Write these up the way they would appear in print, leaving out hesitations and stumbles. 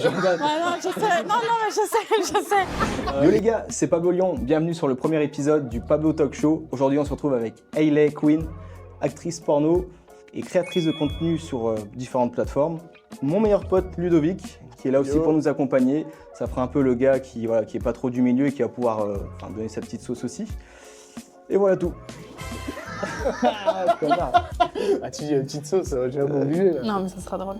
Ouais, non, je sais. Non, mais je sais. Yo les gars, c'est Pablo Lyon, bienvenue sur le premier épisode du Pablo Talk Show. Aujourd'hui on se retrouve avec Hayley Quinn, actrice porno et créatrice de contenu sur différentes plateformes. Mon meilleur pote Ludovic, qui est là aussi pour nous accompagner. Ça fera un peu le gars qui est pas trop du milieu et qui va pouvoir donner sa petite sauce aussi. Et voilà tout. Ah, tu dis une petite sauce, ça va déjà m'ennuyer là. Non, mais ça sera drôle.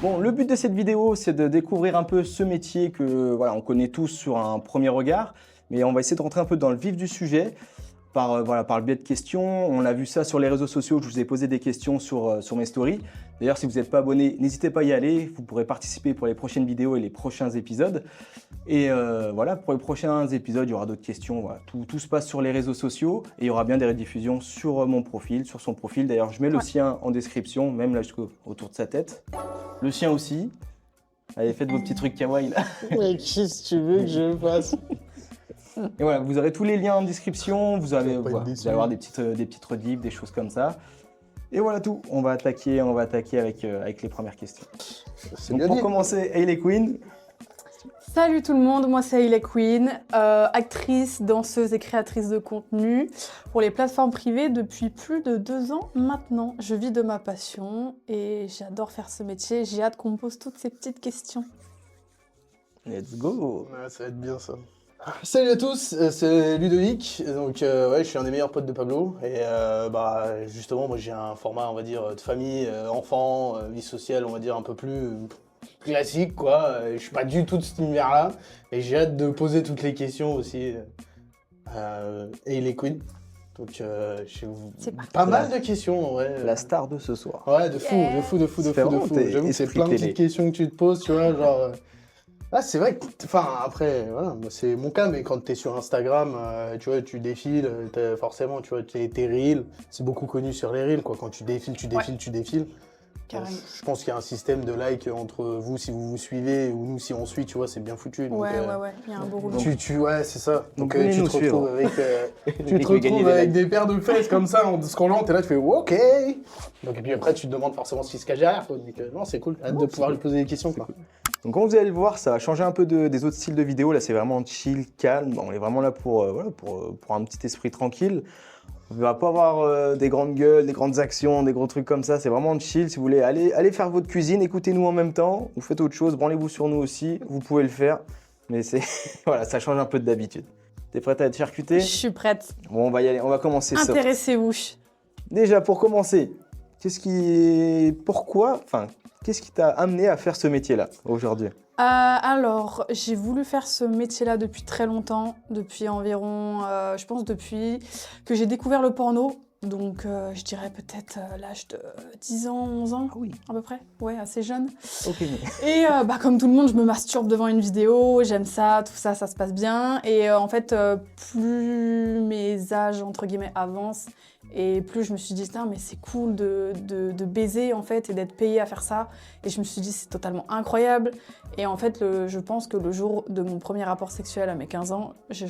Bon, le but de cette vidéo, c'est de découvrir un peu ce métier que on connaît tous sur un premier regard, mais on va essayer de rentrer un peu dans le vif du sujet par le biais de questions. On a vu ça sur les réseaux sociaux, je vous ai posé des questions sur mes stories. D'ailleurs, si vous n'êtes pas abonné, n'hésitez pas à y aller, vous pourrez participer pour les prochaines vidéos et les prochains épisodes. Et pour les prochains épisodes, il y aura d'autres questions. Voilà. Tout se passe sur les réseaux sociaux et il y aura bien des rediffusions sur mon profil, sur son profil. D'ailleurs, je mets le sien en description, même là autour de sa tête. Le sien aussi. Allez, faites vos petits trucs kawaii là. Mais qu'est-ce que tu veux que je fasse? Et voilà, vous aurez tous les liens en description. Vous allez pas être déçu. avoir des petites rediffs, des choses comme ça. Et voilà tout. On va attaquer avec les premières questions. Donc pour commencer, Hayley Quinn. Salut tout le monde, moi c'est Hayley Quinn, actrice, danseuse et créatrice de contenu pour les plateformes privées depuis plus de 2 ans maintenant. Je vis de ma passion et j'adore faire ce métier. J'ai hâte qu'on me pose toutes ces petites questions. Let's go. Ouais, ça va être bien ça. Salut à tous, c'est Ludovic. Donc je suis un des meilleurs potes de Pablo et justement moi j'ai un format on va dire de famille, enfant, vie sociale on va dire un peu plus classique quoi. Je suis pas du tout de cet univers-là et j'ai hâte de poser toutes les questions aussi. Et les queens. Donc j'ai pas mal de questions en vrai. La star de ce soir. Ouais, de fou. J'avoue que c'est plein de petites questions que tu te poses, tu vois, genre. Ah, c'est vrai que, après, voilà, c'est mon cas, mais quand t'es sur Instagram, tu vois, tu défiles, forcément, tu vois, tes reels, c'est beaucoup connu sur les reels, quoi. Quand tu défiles. Carrément. Je pense qu'il y a un système de like entre vous, si vous vous suivez, ou nous, si on suit, tu vois, c'est bien foutu. Donc, Ouais, il y a un beau roulement. Ouais, c'est ça. Donc, venez tu nous te retrouves suivre. avec des paires de fesses comme ça, en scrollant, t'es là, tu fais OK. Donc, et puis après, tu te demandes forcément ce qui se cache derrière, quoi. Donc, non, c'est cool. Hâte de pouvoir lui poser des questions, quoi. Cool. Donc comme vous allez le voir, ça va changer un peu des autres styles de vidéos. Là, c'est vraiment chill, calme. On est vraiment là pour un petit esprit tranquille. On ne va pas avoir des grandes gueules, des grandes actions, des gros trucs comme ça. C'est vraiment chill. Si vous voulez, allez faire votre cuisine, écoutez-nous en même temps. Vous faites autre chose, branlez-vous sur nous aussi. Vous pouvez le faire. Mais voilà, ça change un peu d'habitude. T'es prête à être charcutée? Je suis prête. Bon, on va y aller. On va commencer ça. Intéressez-vous. Déjà, pour commencer, qu'est-ce qui t'a amené à faire ce métier-là aujourd'hui? Alors, j'ai voulu faire ce métier-là depuis très longtemps, depuis environ, je pense depuis que j'ai découvert le porno. Donc, je dirais peut-être l'âge de 10 ans, 11 ans, Ah oui. à peu près. Ouais, assez jeune. Ok. Et comme tout le monde, je me masturbe devant une vidéo, j'aime ça, tout ça, ça se passe bien. Et en fait, plus mes âges, entre guillemets, avancent, et plus je me suis dit, putain, mais c'est cool de baiser, en fait, et d'être payé à faire ça. Et je me suis dit, c'est totalement incroyable. Et en fait, je pense que le jour de mon premier rapport sexuel à mes 15 ans, j'ai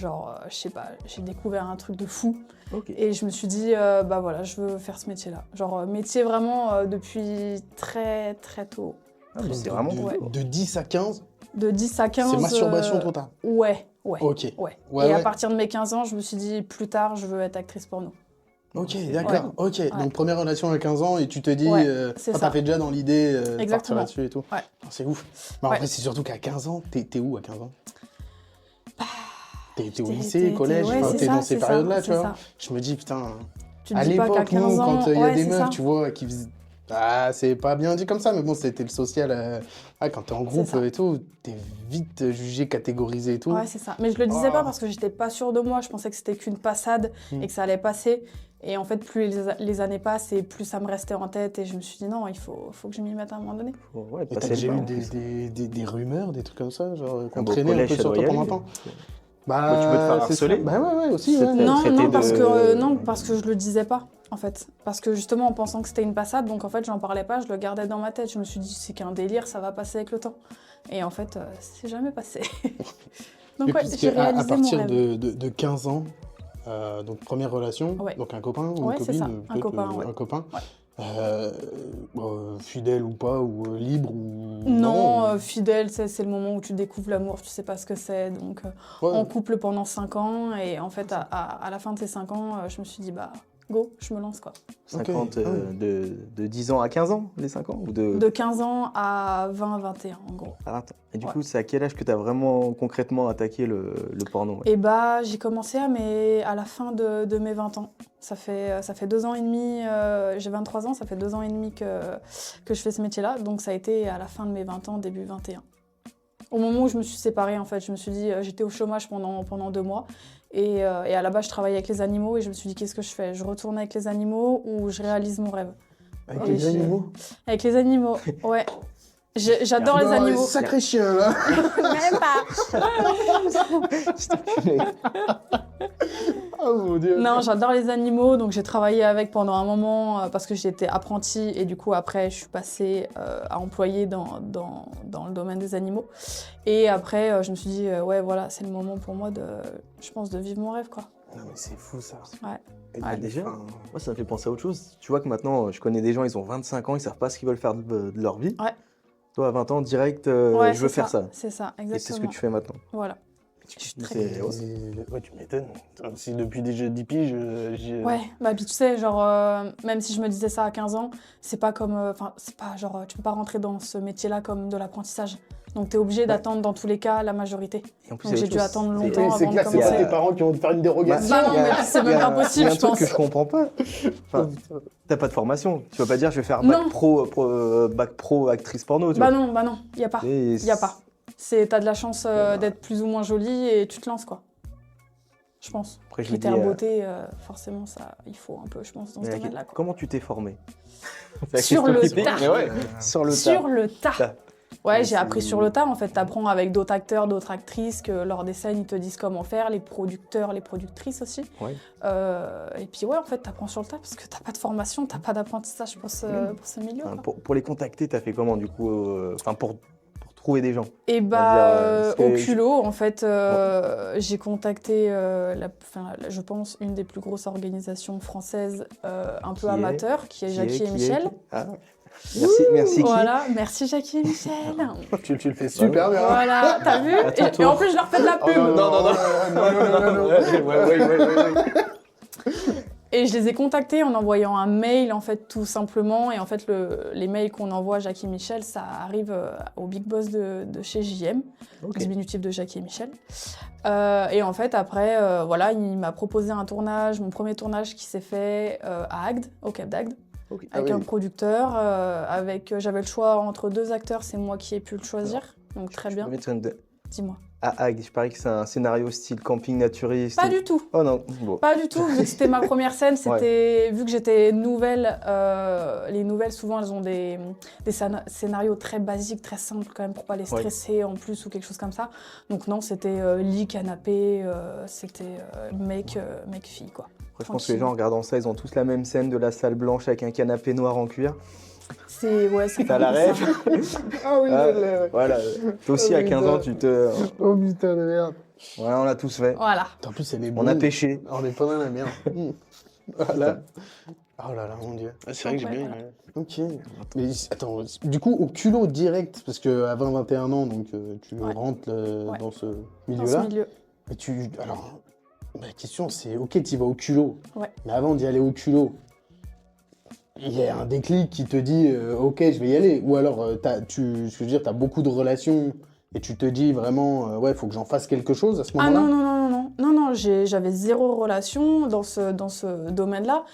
j'ai découvert un truc de fou. Okay. Et je me suis dit, je veux faire ce métier-là. Genre, métier vraiment depuis très, très tôt. Ah, mais c'est vraiment de 10 à 15. De 10 à 15. C'est masturbation totale. Ouais. Ok. Ouais. Ouais, et à ouais. partir de mes 15 ans, je me suis dit, plus tard, je veux être actrice porno. Ok, d'accord. Ouais. Ok, donc première relation à 15 ans et tu te dis, c'est ça. t'as fait déjà dans l'idée de partir là-dessus et tout. Ouais. C'est ouf. Mais après, c'est surtout qu'à 15 ans, t'es où à 15 ans? T'es au lycée, collège, t'es dans ces périodes-là, tu vois. Ça. Je me dis, putain, Tu te à dis pas qu'à l'époque, 15 nous, ans, quand il y a des c'est meufs, ça. tu vois, qui faisaient... Ah, c'est pas bien dit comme ça, mais bon, c'était le social. Quand t'es en groupe ça. et tout, t'es vite jugé, catégorisé et tout. Ouais, c'est ça. Mais je le disais pas parce que j'étais pas sûre de moi. Je pensais que c'était qu'une passade et que ça allait passer. Et en fait, plus les années passent et plus ça me restait en tête. Et je me suis dit, non, il faut que je m'y mette à un moment donné. Ouais, Et t'as déjà eu des rumeurs, des trucs comme ça, genre qu'on Au traînait un collège, peu ça sur doit toi y pendant aller. un temps? Tu peux te faire harceler. Bah ouais, aussi. Ouais. Non, traité parce que je le disais pas, en fait. Parce que justement, en pensant que c'était une passade, donc en fait, j'en parlais pas, je le gardais dans ma tête. Je me suis dit, c'est qu'un délire, ça va passer avec le temps. Et en fait, c'est jamais passé. Donc ouais, j'ai réalisé à partir mon rêve. de 15 ans, donc première relation, Ouais. donc un copain ou Ouais, une c'est copine, ça, un peut-être, copain, ouais. un copain. Ouais. Fidèle ou pas, ou libre ou... Non, fidèle, c'est le moment où tu découvres l'amour, tu sais pas ce que c'est. Donc, Ouais. en couple pendant 5 ans. Et en fait, à la fin de ces 5 ans, je me suis dit, bah, go, je me lance, quoi. 50 Ok. de 10 ans à 15 ans, les 5 ans ou De 15 ans à 20, 21, en gros. Ah, attends. Et du Ouais. coup, c'est à quel âge que tu as vraiment concrètement attaqué le porno? Et bah, j'ai commencé à la fin de mes 20 ans. Ça fait 2 ans et demi, j'ai 23 ans, ça fait 2 ans et demi que je fais ce métier-là. Donc ça a été à la fin de mes 20 ans, début 21. Au moment où je me suis séparée, en fait, je me suis dit, j'étais au chômage pendant 2 mois. Et à la base, je travaillais avec les animaux et je me suis dit, qu'est-ce que je fais? Je retourne avec les animaux ou je réalise mon rêve? Avec Et les animaux. Avec les animaux, ouais. J'adore les animaux. Sacré chien, là. Même pas. Oh mon Dieu. Non, j'adore les animaux, donc j'ai travaillé avec pendant un moment parce que j'étais apprentie et du coup après je suis passée à employée dans le domaine des animaux. Et après je me suis dit ouais voilà c'est le moment pour moi je pense de vivre mon rêve quoi. Non, mais c'est fou, ça. Ouais. Et Ah, déjà, enfin, moi, ça me fait penser à autre chose. Tu vois que maintenant, je connais des gens, ils ont 25 ans, ils savent pas ce qu'ils veulent faire de leur vie. Ouais. Toi, à 20 ans, direct, Ouais, je veux c'est faire ça. C'est ça, Et c'est ce que exactement. tu fais maintenant. Voilà. Tu Je suis dis, très c'est- Ouais, tu m'étonnes. Si depuis déjà 10 piges, j'ai... Ouais, bah puis tu sais, genre, même si je me disais ça à 15 ans, c'est pas comme. Enfin, c'est pas genre, tu peux pas rentrer dans ce métier-là comme de l'apprentissage. Donc t'es obligé d'attendre dans tous les cas la majorité. Et en plus, Donc il y a j'ai autre dû chose, attendre c'est- longtemps. c'est avant de clair, c'est pas commencer. tes parents qui vont te faire une dérogation. Bah non, il y a- mais c'est même il y a- pas possible, il y a un je truc pense. que je comprends pas. Enfin, t'as pas de formation. Tu vas pas dire, je vais faire Non. bac pro actrice porno. Tu Bah vois. non, y a pas. Et Y a pas. T'as de la chance d'être plus ou moins jolie et tu te lances quoi. Je pense. Après, je me Critère dis, beauté, forcément, ça, il faut un peu, je pense, dans ce mais domaine-là. quoi. comment tu t'es formé? C'est la Sur question le qui pique, tas. mais ouais, sur le tas. Sur le tas. Tas. Ouais, Mais j'ai appris c'est- sur le tas. En fait, t'apprends avec d'autres acteurs, d'autres actrices, que lors des scènes, ils te disent comment faire, les producteurs, les productrices aussi. Ouais. Et puis ouais, en fait, t'apprends sur le tas parce que t'as pas de formation, t'as pas d'apprentissage pour ce milieu. Enfin, quoi. pour les contacter, t'as fait comment du coup enfin, pour trouver des gens? Et dire, bah, parce au que- culot, en fait, j'ai contacté, je pense, une des plus grosses organisations françaises un Qui peu est amateur, qui est Jackie et Michel. Ah. Merci qui? Voilà, merci Jackie et Michel. Tu le fais super bien. Voilà, t'as vu À ton et en plus, je leur fais de la Oh pub. non. Et je les ai contactés en envoyant un mail, en fait, tout simplement. Et en fait, les mails qu'on envoie à Jackie et Michel, ça arrive au big boss de chez JM, Ok. diminutif de Jackie et Michel. Et en fait, après, voilà, il m'a proposé un tournage, mon premier tournage qui s'est fait à Agde, au Cap d'Agde, Ok. avec Ah un oui. producteur. J'avais le choix entre 2 acteurs, c'est moi qui ai pu le choisir. Donc très bien, dis-moi. À Agde, je parie que c'est un scénario style camping naturiste. Pas du tout. Oh non, bon. Pas du tout, vu que c'était ma première scène, vu que j'étais nouvelle, les nouvelles souvent elles ont des scénarios très basiques, très simples quand même pour pas les stresser en plus ou quelque chose comme ça. Donc non, c'était lit, canapé, c'était mec-fille quoi. Après, je pense que les gens en regardant ça, ils ont tous la même scène de la salle blanche avec un canapé noir en cuir. C'est T'as la un peu rêve? ça. Ah oui, Ah, je l'ai, ouais. Voilà. Toi aussi, Oh, à 15 ans, putain. tu te. Oh putain de merde. Voilà, on l'a tous fait. Voilà. En plus, elle est On a bonne. pêché. On est pas dans la merde. Voilà. Oh là là, mon dieu. Ah, c'est vrai que j'ai bien aimé. Ok. Mais attends, du coup, au culot direct, parce qu'à 20-21 ans, donc tu Ouais. rentres dans ce Dans ce milieu-là. milieu. Et alors, la question c'est, ok, tu vas au culot. Ouais. Mais avant d'y aller au culot, il y a un déclic qui te dit, ok, je vais y aller. Ou alors, ce que je veux dire, tu as beaucoup de relations et tu te dis vraiment, ouais, il faut que j'en fasse quelque chose à ce Ah moment-là. non, j'avais 0 relation dans ce domaine-là.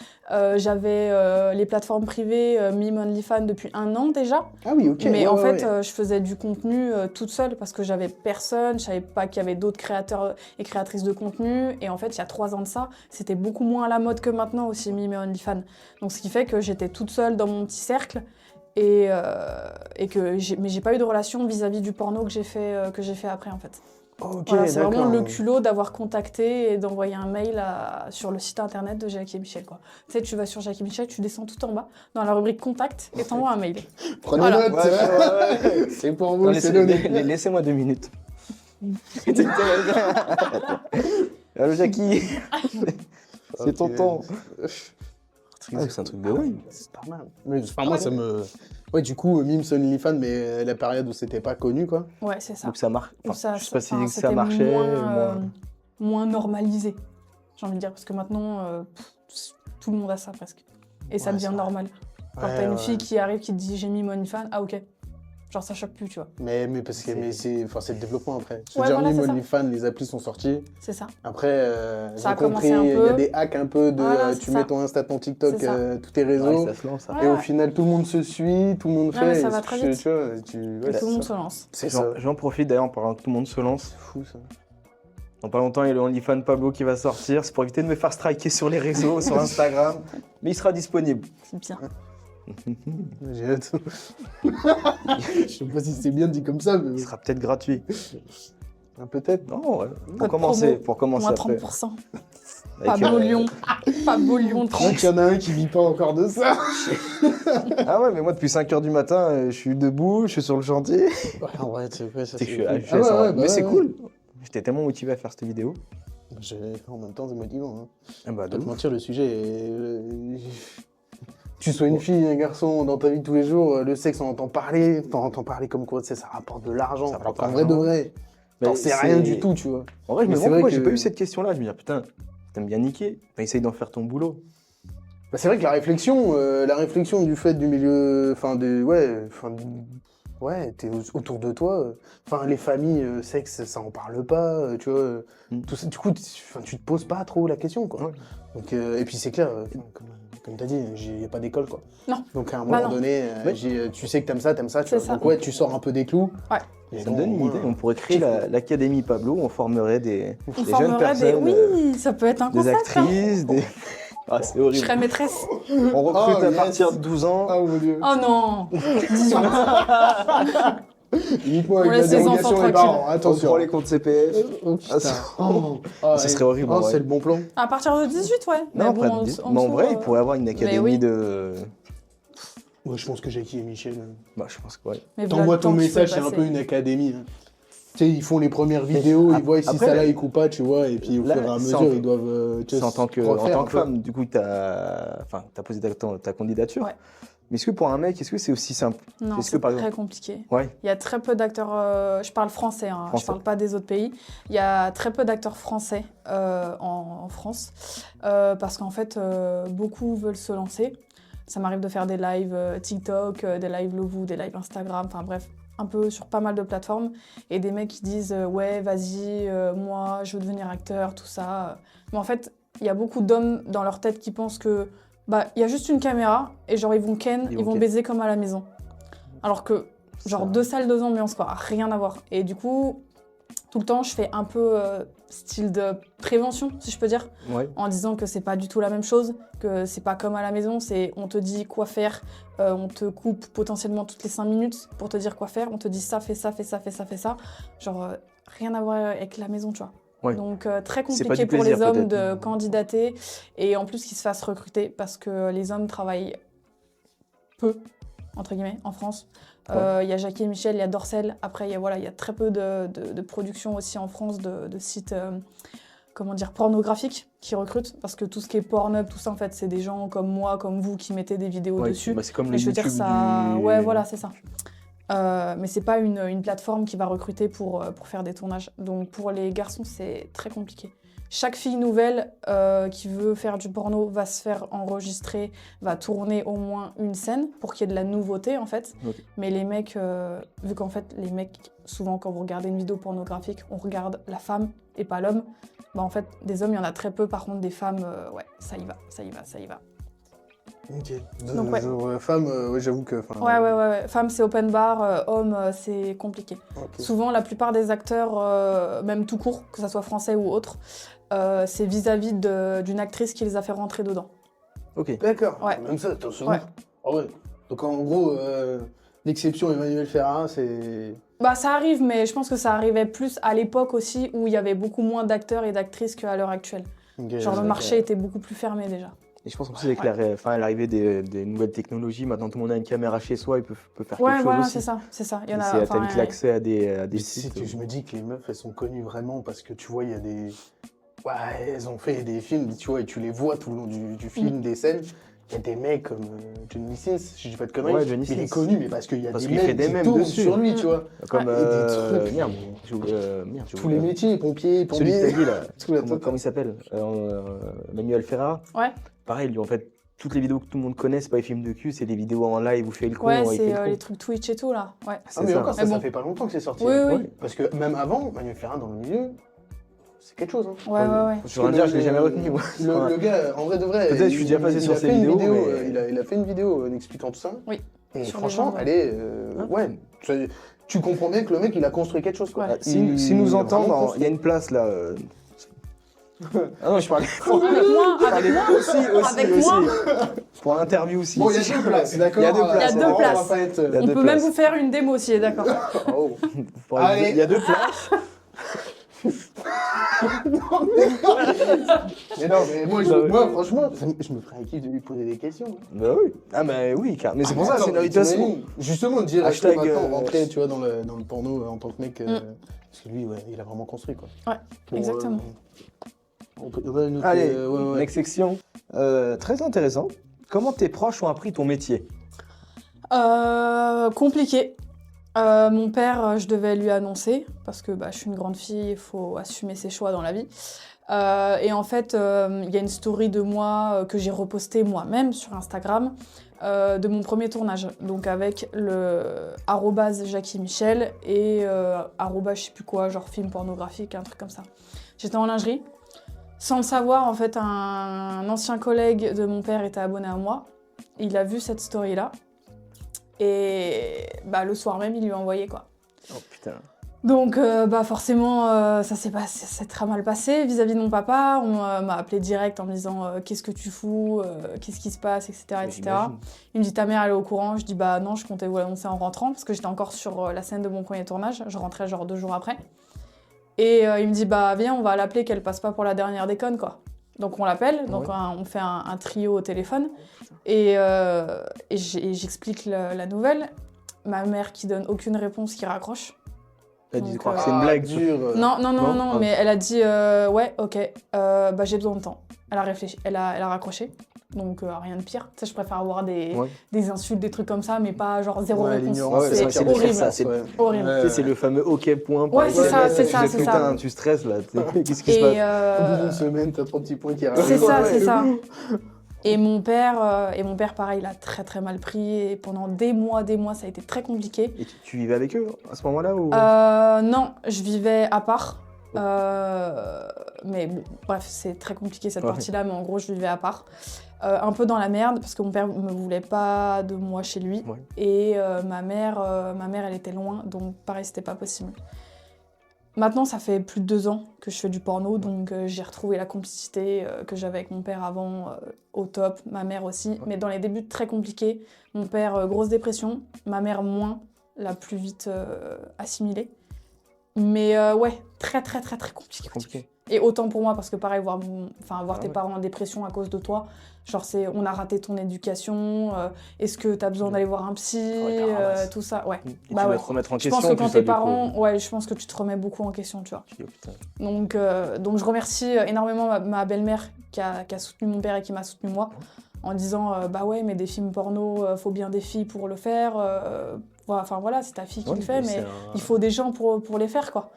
J'avais les plateformes privées Mime OnlyFans depuis 1 an déjà. Ah oui, ok. Mais ouais, en ouais, fait, ouais. je faisais du contenu toute seule parce que j'avais personne, je savais pas qu'il y avait d'autres créateurs et créatrices de contenu. Et en fait, il y a 3 ans de ça, c'était beaucoup moins à la mode que maintenant aussi, Mime et OnlyFans. Donc ce qui fait que j'étais toute seule dans mon petit cercle mais j'ai pas eu de relation vis-à-vis du porno que j'ai fait après en fait. Ok, Voilà, c'est vraiment d'accord. le culot d'avoir contacté et d'envoyer un mail sur le site internet de Jackie et Michel. Quoi. Tu sais, tu vas sur Jackie et Michel, tu descends tout en bas dans la rubrique contact et t'envoies un mail. Prenez Voilà. note. Ouais. C'est pour Non, vous, c'est donné. Laissez-moi 2 minutes. Allô, Jackie. C'est ton Ok. temps. Ah, c'est un truc de dingue. C'est pas mal. Mais enfin, moi, ça me. Ouais, du coup, Mims OnlyFans, mais la période où c'était pas connu, quoi. Ouais, c'est ça. Donc ça marche. Où ça, Je sais pas si enfin, ça c'était marchait. moins normalisé, j'ai envie de dire, parce que maintenant, tout le monde a ça presque. Et ça Ouais, devient c'est vrai. normal. Genre, t'as une fille qui arrive qui te dit j'ai mis mon OnlyFans, ah ok. Genre, ça choque plus, tu vois. Mais parce que c'est le développement après. Ouais, dire, voilà, Mime c'est ça. OnlyFans, les applis sont sorties. C'est ça. Après, Ça a j'ai compris, commencé un il y peu. a des hacks un peu de Voilà, c'est tu ça. mets ton Insta, ton TikTok, C'est ça. tous tes réseaux. Ouais, ça se lance. Ça. Et au Ouais. final, tout le monde se suit, tout le monde Ouais, fait. mais ça et va très tu- vite. Tu vois, Et tout le monde se lance. C'est ça. J'en profite d'ailleurs en parlant que tout le monde se lance. C'est fou ça. Dans pas longtemps, il y a le OnlyFans Pablo qui va sortir. C'est pour éviter de me faire striker sur les réseaux, sur Instagram. Mais il sera disponible. C'est bien. J'ai hâte. Je sais pas si c'est bien dit comme ça, mais Il sera peut-être gratuit. peut-être. Non, ouais. Code Pour commencer. promo. Pour commencer Moins après. 30%. Avec, Pablo Lyon. Pablo Lyon Je crois 30. qu'il y en a un qui vit pas encore de ça. Ah ouais, mais moi depuis 5h du matin, je suis debout, je suis sur le chantier. Ouais, en vrai, c'est quoi ça C'est que je suis, cool. je suis assez- bah mais c'est ouais. cool. J'étais tellement motivé à faire cette vidéo. En même temps, c'est motivant. Hein. Ah bah, Pas te mentir, le sujet est. Tu sois une fille, un garçon, dans ta vie de tous les jours, le sexe, on entend parler comme quoi, tu sais, ça rapporte de l'argent. Ça rapporte Alors qu'en de vrai de l'argent. vrai, Mais t'en sais c'est- rien du tout, tu vois. En vrai, je me Mais demande c'est vrai pourquoi que- j'ai pas eu cette question-là. Je me dis, putain, t'aimes bien niquer. Enfin, essaye d'en faire ton boulot. Bah, c'est vrai que la réflexion du fait du milieu, t'es autour de toi, enfin les familles, sexe, ça en parle pas, tu vois. Tout ça, du coup, tu te poses pas trop la question, quoi. Ouais. Donc, et puis c'est clair, comme t'as dit, il y a pas d'école, quoi. Non. Donc à un Bah moment non. donné, Ouais. tu sais que t'aimes ça, tu C'est vois. ça. Donc ouais, tu sors un peu des clous. Ouais. Et Ça me bon, donne une au idée. moins, On pourrait créer l'Académie Pablo. On formerait des On jeunes formerait personnes, Oui, ça peut être un des concept. hein. actrices, des. Ah, c'est Je horrible. serais maîtresse. On recrute Oh, à yes. partir de 12 ans. Ah mon dieu. Oh non 18. Uniquement On avec la laisse les enfants dérogation des tranquilles. parents, On attention. prend les comptes CPF. Oh putain. ça serait horrible, en Oh, vrai. c'est le bon plan. À partir de 18, ouais. Non, après, en mais en dessous, vrai, il pourrait avoir une académie oui. de. Ouais, je pense que Jackie et Michel. Bah, je pense que ouais. Mais voilà T'envoies le ton temps qu'il message, faut c'est un passer. peu une académie. Hein. Tu sais, ils font les premières vidéos, ils voient si après, ça like ou pas, tu vois, et puis au là, fur et à c'est mesure, ils doivent. C'est en tant que refaire un peu. femme, du coup, t'as posé ta candidature. Ouais. Mais est-ce que pour un mec, est-ce que c'est aussi simple? Non, Est-ce que, c'est par très exemple- compliqué. Ouais. Il y a très peu d'acteurs, je parle français, hein, Français. je parle pas des autres pays. Il y a très peu d'acteurs français en France parce qu'en fait, beaucoup veulent se lancer. Ça m'arrive de faire des lives TikTok, des lives Lovoo, des lives Instagram, enfin bref, un peu sur pas mal de plateformes. Et des mecs qui disent ouais, vas-y, moi, je veux devenir acteur, tout ça. Mais en fait, il y a beaucoup d'hommes dans leur tête qui pensent que bah, il y a juste une caméra et genre ils vont ils vont ken. baiser comme à la maison. Alors que genre Ça- 2 salles, 2 ambiances, quoi, rien à voir. Et du coup, tout le temps, je fais un peu style de prévention, si je peux dire, Ouais. en disant que c'est pas du tout la même chose, que c'est pas comme à la maison, c'est on te dit quoi faire, on te coupe potentiellement toutes les 5 minutes pour te dire quoi faire, on te dit ça, fais ça, fais ça, fais ça, fais ça. Genre, rien à voir avec la maison, tu vois. Ouais. Donc très C'est pas compliqué du pour plaisir, les hommes peut-être. de candidater et en plus qu'ils se fassent recruter parce que les hommes travaillent peu, entre guillemets, en France. Il y a Jackie et Michel, il y a Dorcel. Après, il y a très peu de production aussi en France de sites pornographiques qui recrutent. Parce que tout ce qui est Pornhub, tout ça, en fait, c'est des gens comme moi, comme vous, qui mettez des vidéos Ouais, dessus. bah, c'est comme Mais les je veux dire, YouTube ça. du- Ouais, voilà, c'est ça. Mais c'est pas une plateforme qui va recruter pour faire des tournages. Donc pour les garçons, c'est très compliqué. Chaque fille nouvelle qui veut faire du porno va se faire enregistrer, va tourner au moins une scène pour qu'il y ait de la nouveauté en fait. Ok. Mais les mecs, vu qu'en fait les mecs, souvent quand vous regardez une vidéo pornographique, on regarde la femme et pas l'homme. Bah en fait, des hommes, il y en a très peu. Par contre, des femmes, ouais, ça y va, ça y va, ça y va. Ok. Donc, ouais. Genre, femme, ouais, j'avoue que. Ouais. Femme, c'est open bar. Homme, c'est compliqué. Ok. Souvent, la plupart des acteurs, même tout court, que ce soit français ou autre, c'est vis-à-vis d'une actrice qui les a fait rentrer dedans. Ok. D'accord. Ouais. Même ça, attention. Ouais. Ah ouais. Donc en gros, l'exception Emmanuel Ferrara, c'est. Bah, ça arrive, mais je pense que ça arrivait plus à l'époque aussi où il y avait beaucoup moins d'acteurs et d'actrices qu'à l'heure actuelle. Ok, Genre, le ok. marché était beaucoup plus fermé déjà. Et je pense aussi avec l'arrivée des nouvelles technologies, maintenant tout le monde a une caméra chez soi, il peut faire Ouais, quelque voilà, chose c'est aussi. ça, c'est ça. Il y en T'as a. vite l'accès à des Mais c'est sites. que je me dis que les meufs, elles sont connues vraiment parce que tu vois, il y a des. Ouais, elles ont fait des films, tu vois, et tu les vois tout le long du film, des scènes. Il y a des mecs comme Johnny Sins, si je dis pas de conneries. Ouais, Johnny mais il est Sins. connu, mais parce qu'il y a Parce des qu'il fait mecs des qui mèmes tournent dessus. sur lui, tu vois. Comme, Ouais, et des trucs. merde, j'ai oublié, Tous les métiers, pompiers, celui que t'as dit là, tout la comment il s'appelle Manuel Ferrara. Ouais. Pareil, lui, en fait, toutes les vidéos que tout le monde connaît, c'est pas les films de cul, c'est des vidéos en live où il fait le con. Ouais, il fait c'est le con. les trucs Twitch et tout là. Ouais. C'est Ah, mais ça. encore, Mais ça bon. fait pas longtemps que c'est sorti. Oui, hein. oui. Ouais. Parce que même avant, Manuel Ferrand dans le milieu, c'est quelque chose. Hein. Ouais, ouais. Sur un dire, je l'ai jamais retenu, moi. Le gars, en vrai de vrai. Peut-être je suis déjà passé il sur a ses fait une vidéos, vidéo, mais- il a fait une vidéo en expliquant tout ça. Oui. Et Sur les franchement, gens, elle est. Ouais. Tu comprends bien que le mec, il a construit quelque chose, quoi. Ouais. Ah, si nous Il a entend, vraiment il y a construit. une place là. Ah non, je parlais Avec moi, aussi. Avec moi. Pour l'interview aussi. Bon, il y a deux places, d'accord. Il y a deux places. Il y a deux On places. va pas être. Il y a On deux peut même places. vous faire une démo si, d'accord. Oh. Il y a deux places. Mais non, mais moi, Bah oui. moi franchement, je me ferais un kiff de lui poser des questions. Bah oui. Ah bah oui, car. Mais c'est pour ça, Attends, c'est une invitation. t'imagines, justement, dire Hashtag, maintenant, rentrer, tu vois, dans le porno en tant que mec. Mm. Parce que lui, ouais, il a vraiment construit, quoi. Ouais, exactement. On peut, ouais, une autre, Allez, ouais. next section. Très intéressant. Comment tes proches ont appris ton métier? Compliqué. Mon père, je devais lui annoncer, parce que je suis une grande fille, il faut assumer ses choix dans la vie. Et en fait, il y a une story de moi que j'ai repostée moi-même sur Instagram, de mon premier tournage. Donc avec le @Jackie Michel et je sais plus quoi, genre film pornographique, un truc comme ça. J'étais en lingerie. Sans le savoir, en fait, un ancien collègue de mon père était abonné à moi. Il a vu cette story-là. Et le soir même, il lui a envoyé, quoi. Oh putain. Donc forcément, ça s'est très mal passé vis-à-vis de mon papa. On m'a appelé direct en me disant qu'est-ce que tu fous, qu'est-ce qui se passe, etc. etc. J'imagine. Il me dit ta mère elle est au courant. Je dis non, je comptais vous l'annoncer en rentrant parce que j'étais encore sur la scène de mon premier tournage. Je rentrais genre 2 jours après. Et il me dit viens, on va l'appeler qu'elle passe pas pour la dernière déconne, quoi. Donc on l'appelle, donc Ouais. on fait un trio au téléphone et j'explique la nouvelle. Ma mère qui donne aucune réponse, qui raccroche. Elle dit Donc, croire que c'est une blague. dur. Non, non. mais elle a dit ouais, ok, j'ai besoin de temps. Elle a réfléchi, elle a raccroché. Donc rien de pire. Tu sais, je préfère avoir des insultes, des trucs comme ça, mais pas genre zéro Ouais, réponse. l'ignorance, Ouais, c'est c'est horrible. ça, c'est horrible. Tu sais, c'est le fameux OK point. Ouais, c'est ça, c'est ça, c'est ça. Putain, tu stresses là. Qu'est-ce qui se Et passe? Au bout d'une semaine, t'as 3 petits points qui arrivent. c'est ça, Ouais. c'est ça. Et mon père, pareil, il a très très mal pris. Et pendant des mois, ça a été très compliqué. Et tu vivais avec eux à ce moment-là ou... Non, je vivais à part. Mais bon, bref, c'est très compliqué cette Ouais. partie-là, mais en gros, je vivais à part. Un peu dans la merde, parce que mon père me voulait pas de moi chez lui. Ouais. Et ma mère, elle était loin, donc pareil, c'était pas possible. Maintenant, ça fait plus de 2 ans que je fais du porno, donc j'ai retrouvé la complicité que j'avais avec mon père avant au top, ma mère aussi. Mais dans les débuts, très compliqué. Mon père, grosse dépression, ma mère moins, l'a plus vite assimilée. Mais ouais, très très très très compliqué. Compliqué. Et autant pour moi, parce que pareil, voir tes ouais. parents en dépression à cause de toi, genre on a raté ton éducation, est-ce que t'as besoin d'aller voir un psy, Ouais, t'as ramasse. tout ça, ouais. Et tu Bah vas ouais. te remettre en Je question. pense que tout quand ça, tes du coup. parents, ouais, je pense que tu te remets beaucoup en question, tu vois. Oh, putain. Donc je remercie énormément ma belle-mère qui a soutenu mon père et qui m'a soutenu moi, en disant ouais, mais des films porno, faut bien des filles pour le faire, enfin voilà, c'est ta fille qui Ouais, le fait, mais c'est il faut des gens pour les faire, quoi.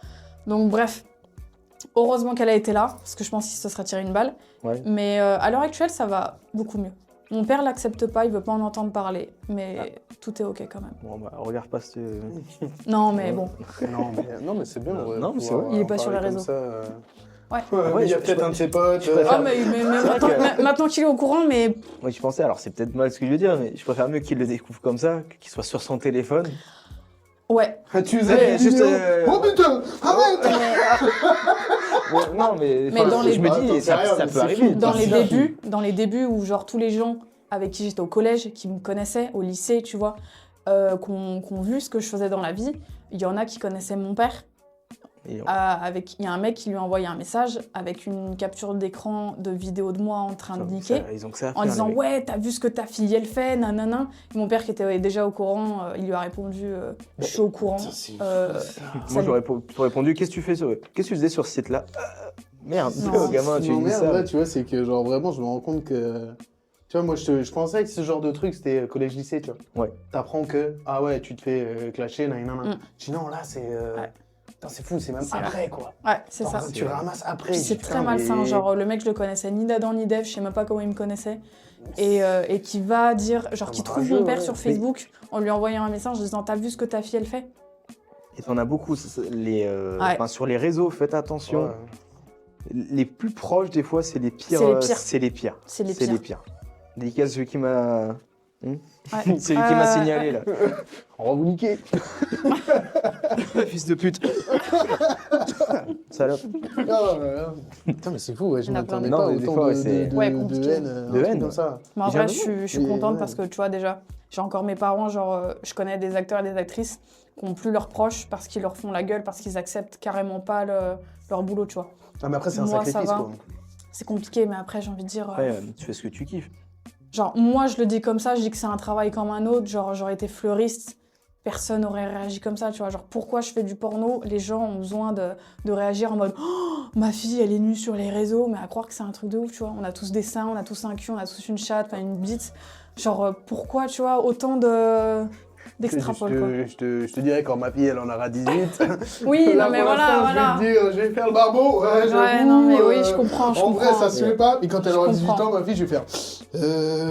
Donc bref, heureusement qu'elle a été là, parce que je pense qu'il se serait tiré une balle. Ouais. Mais à l'heure actuelle, ça va beaucoup mieux. Mon père l'accepte pas, il veut pas en entendre parler, mais tout est ok quand même. Bon, regarde pas ce... Non, mais bon. Non, mais c'est bien. Non, ouais, non, mais c'est pouvoir vrai. Il est pas sur les parler comme réseaux. ça, Ouais. Ouais, il y a je- peut-être je- un de ses potes. Ah, mais maintenant qu'il est au courant, mais Moi, je pensais, alors c'est peut-être mal ce que je veux dire, mais je préfère mieux qu'il le découvre comme ça, qu'il soit sur son téléphone. ouais. Tu Ouais, faisais juste, Oh putain, arrête. Ouais, non, mais Mais dans les- je me dis, Attends, ça, sérieux, ça mais peut c'est arriver. fou. Dans les débuts où genre tous les gens avec qui j'étais au collège, qui me connaissaient, au lycée, tu vois, qu'on vu ce que je faisais dans la vie, il y en a qui connaissaient mon père. Et on- Il y a un mec qui lui a envoyé un message avec une capture d'écran de vidéo de moi en train de niquer, ils ont que ça à en faire, disant les mecs. ouais, t'as vu ce que ta fille elle fait, nanana. Et mon père qui était déjà au courant, il lui a répondu je suis au courant. Putain, c'est fou, Euh, ça. Moi, salut. j'aurais répondu, qu'est-ce que tu faisais sur ce site-là? Merde, Non. gamin, tu Non, dis merde, ça. là, tu vois, c'est que genre vraiment, je me rends compte que. Tu vois, moi, je pensais que ce genre de truc, c'était collège-lycée, tu vois. Ouais. T'apprends que, ah ouais, tu te fais clasher, nanana. Mm. Je dis non, là, c'est... Putain, c'est fou, c'est même C'est après, quoi. Ouais, c'est Genre, ça. tu ramasses après. Puis je c'est dis, très putain, malsain, mais- genre le mec je le connaissais ni d'Adam ni d'Ève, je sais même pas comment il me connaissait, et qui va dire, genre qui trouve mon père sur Facebook en lui envoyant un message en disant t'as vu ce que ta fille elle fait? Et t'en as beaucoup, Ouais. enfin, sur les réseaux, faites attention. Ouais. Les plus proches, des fois, c'est les pires. C'est les pires. C'est les pires. C'est les C'est pires. les pires. Dédicace celui qui m'a... Ouais. Celui qui m'a signalé, là. On va vous niquer. Fils de pute. Salope. Putain, mais c'est fou, ouais, je Il y en a m'attendais plein. pas Non, mais des autant fois, ouais, de, c'est- de, Ouais, de compliqué. haine, un De truc haine. comme ça. Mais en J'ai vrai, un je suis Et contente ouais. parce que tu vois, déjà, j'ai encore mes parents, genre, je connais des acteurs et des actrices qui n'ont plus leurs proches parce qu'ils leur font la gueule, parce qu'ils acceptent carrément pas leur boulot, tu vois. Ah, mais après, c'est un Moi, ça sacrifice, va. quoi. C'est compliqué, mais après, j'ai envie de dire. Après, tu fais ce que tu kiffes. Genre, moi, je le dis comme ça, je dis que c'est un travail comme un autre. Genre, j'aurais été fleuriste, personne n'aurait réagi comme ça, tu vois. Genre, pourquoi je fais du porno? Les gens ont besoin de réagir en mode oh, ma fille, elle est nue sur les réseaux, mais à croire que c'est un truc de ouf, tu vois. On a tous des seins, on a tous un cul, on a tous une chatte, enfin une bite. Genre, pourquoi, tu vois, autant d'extrapole, quoi. Je te dirais quand ma fille elle en aura 18. Oui, Là, non, mais pour voilà, l'instant, voilà. Je vais te dire, je vais faire le barbeau. Ouais, j'avoue, non, mais oui, je comprends, En vrai, ça se ouais. fait pas. Et quand elle aura Je 18 comprends. ans, ma fille, je vais faire.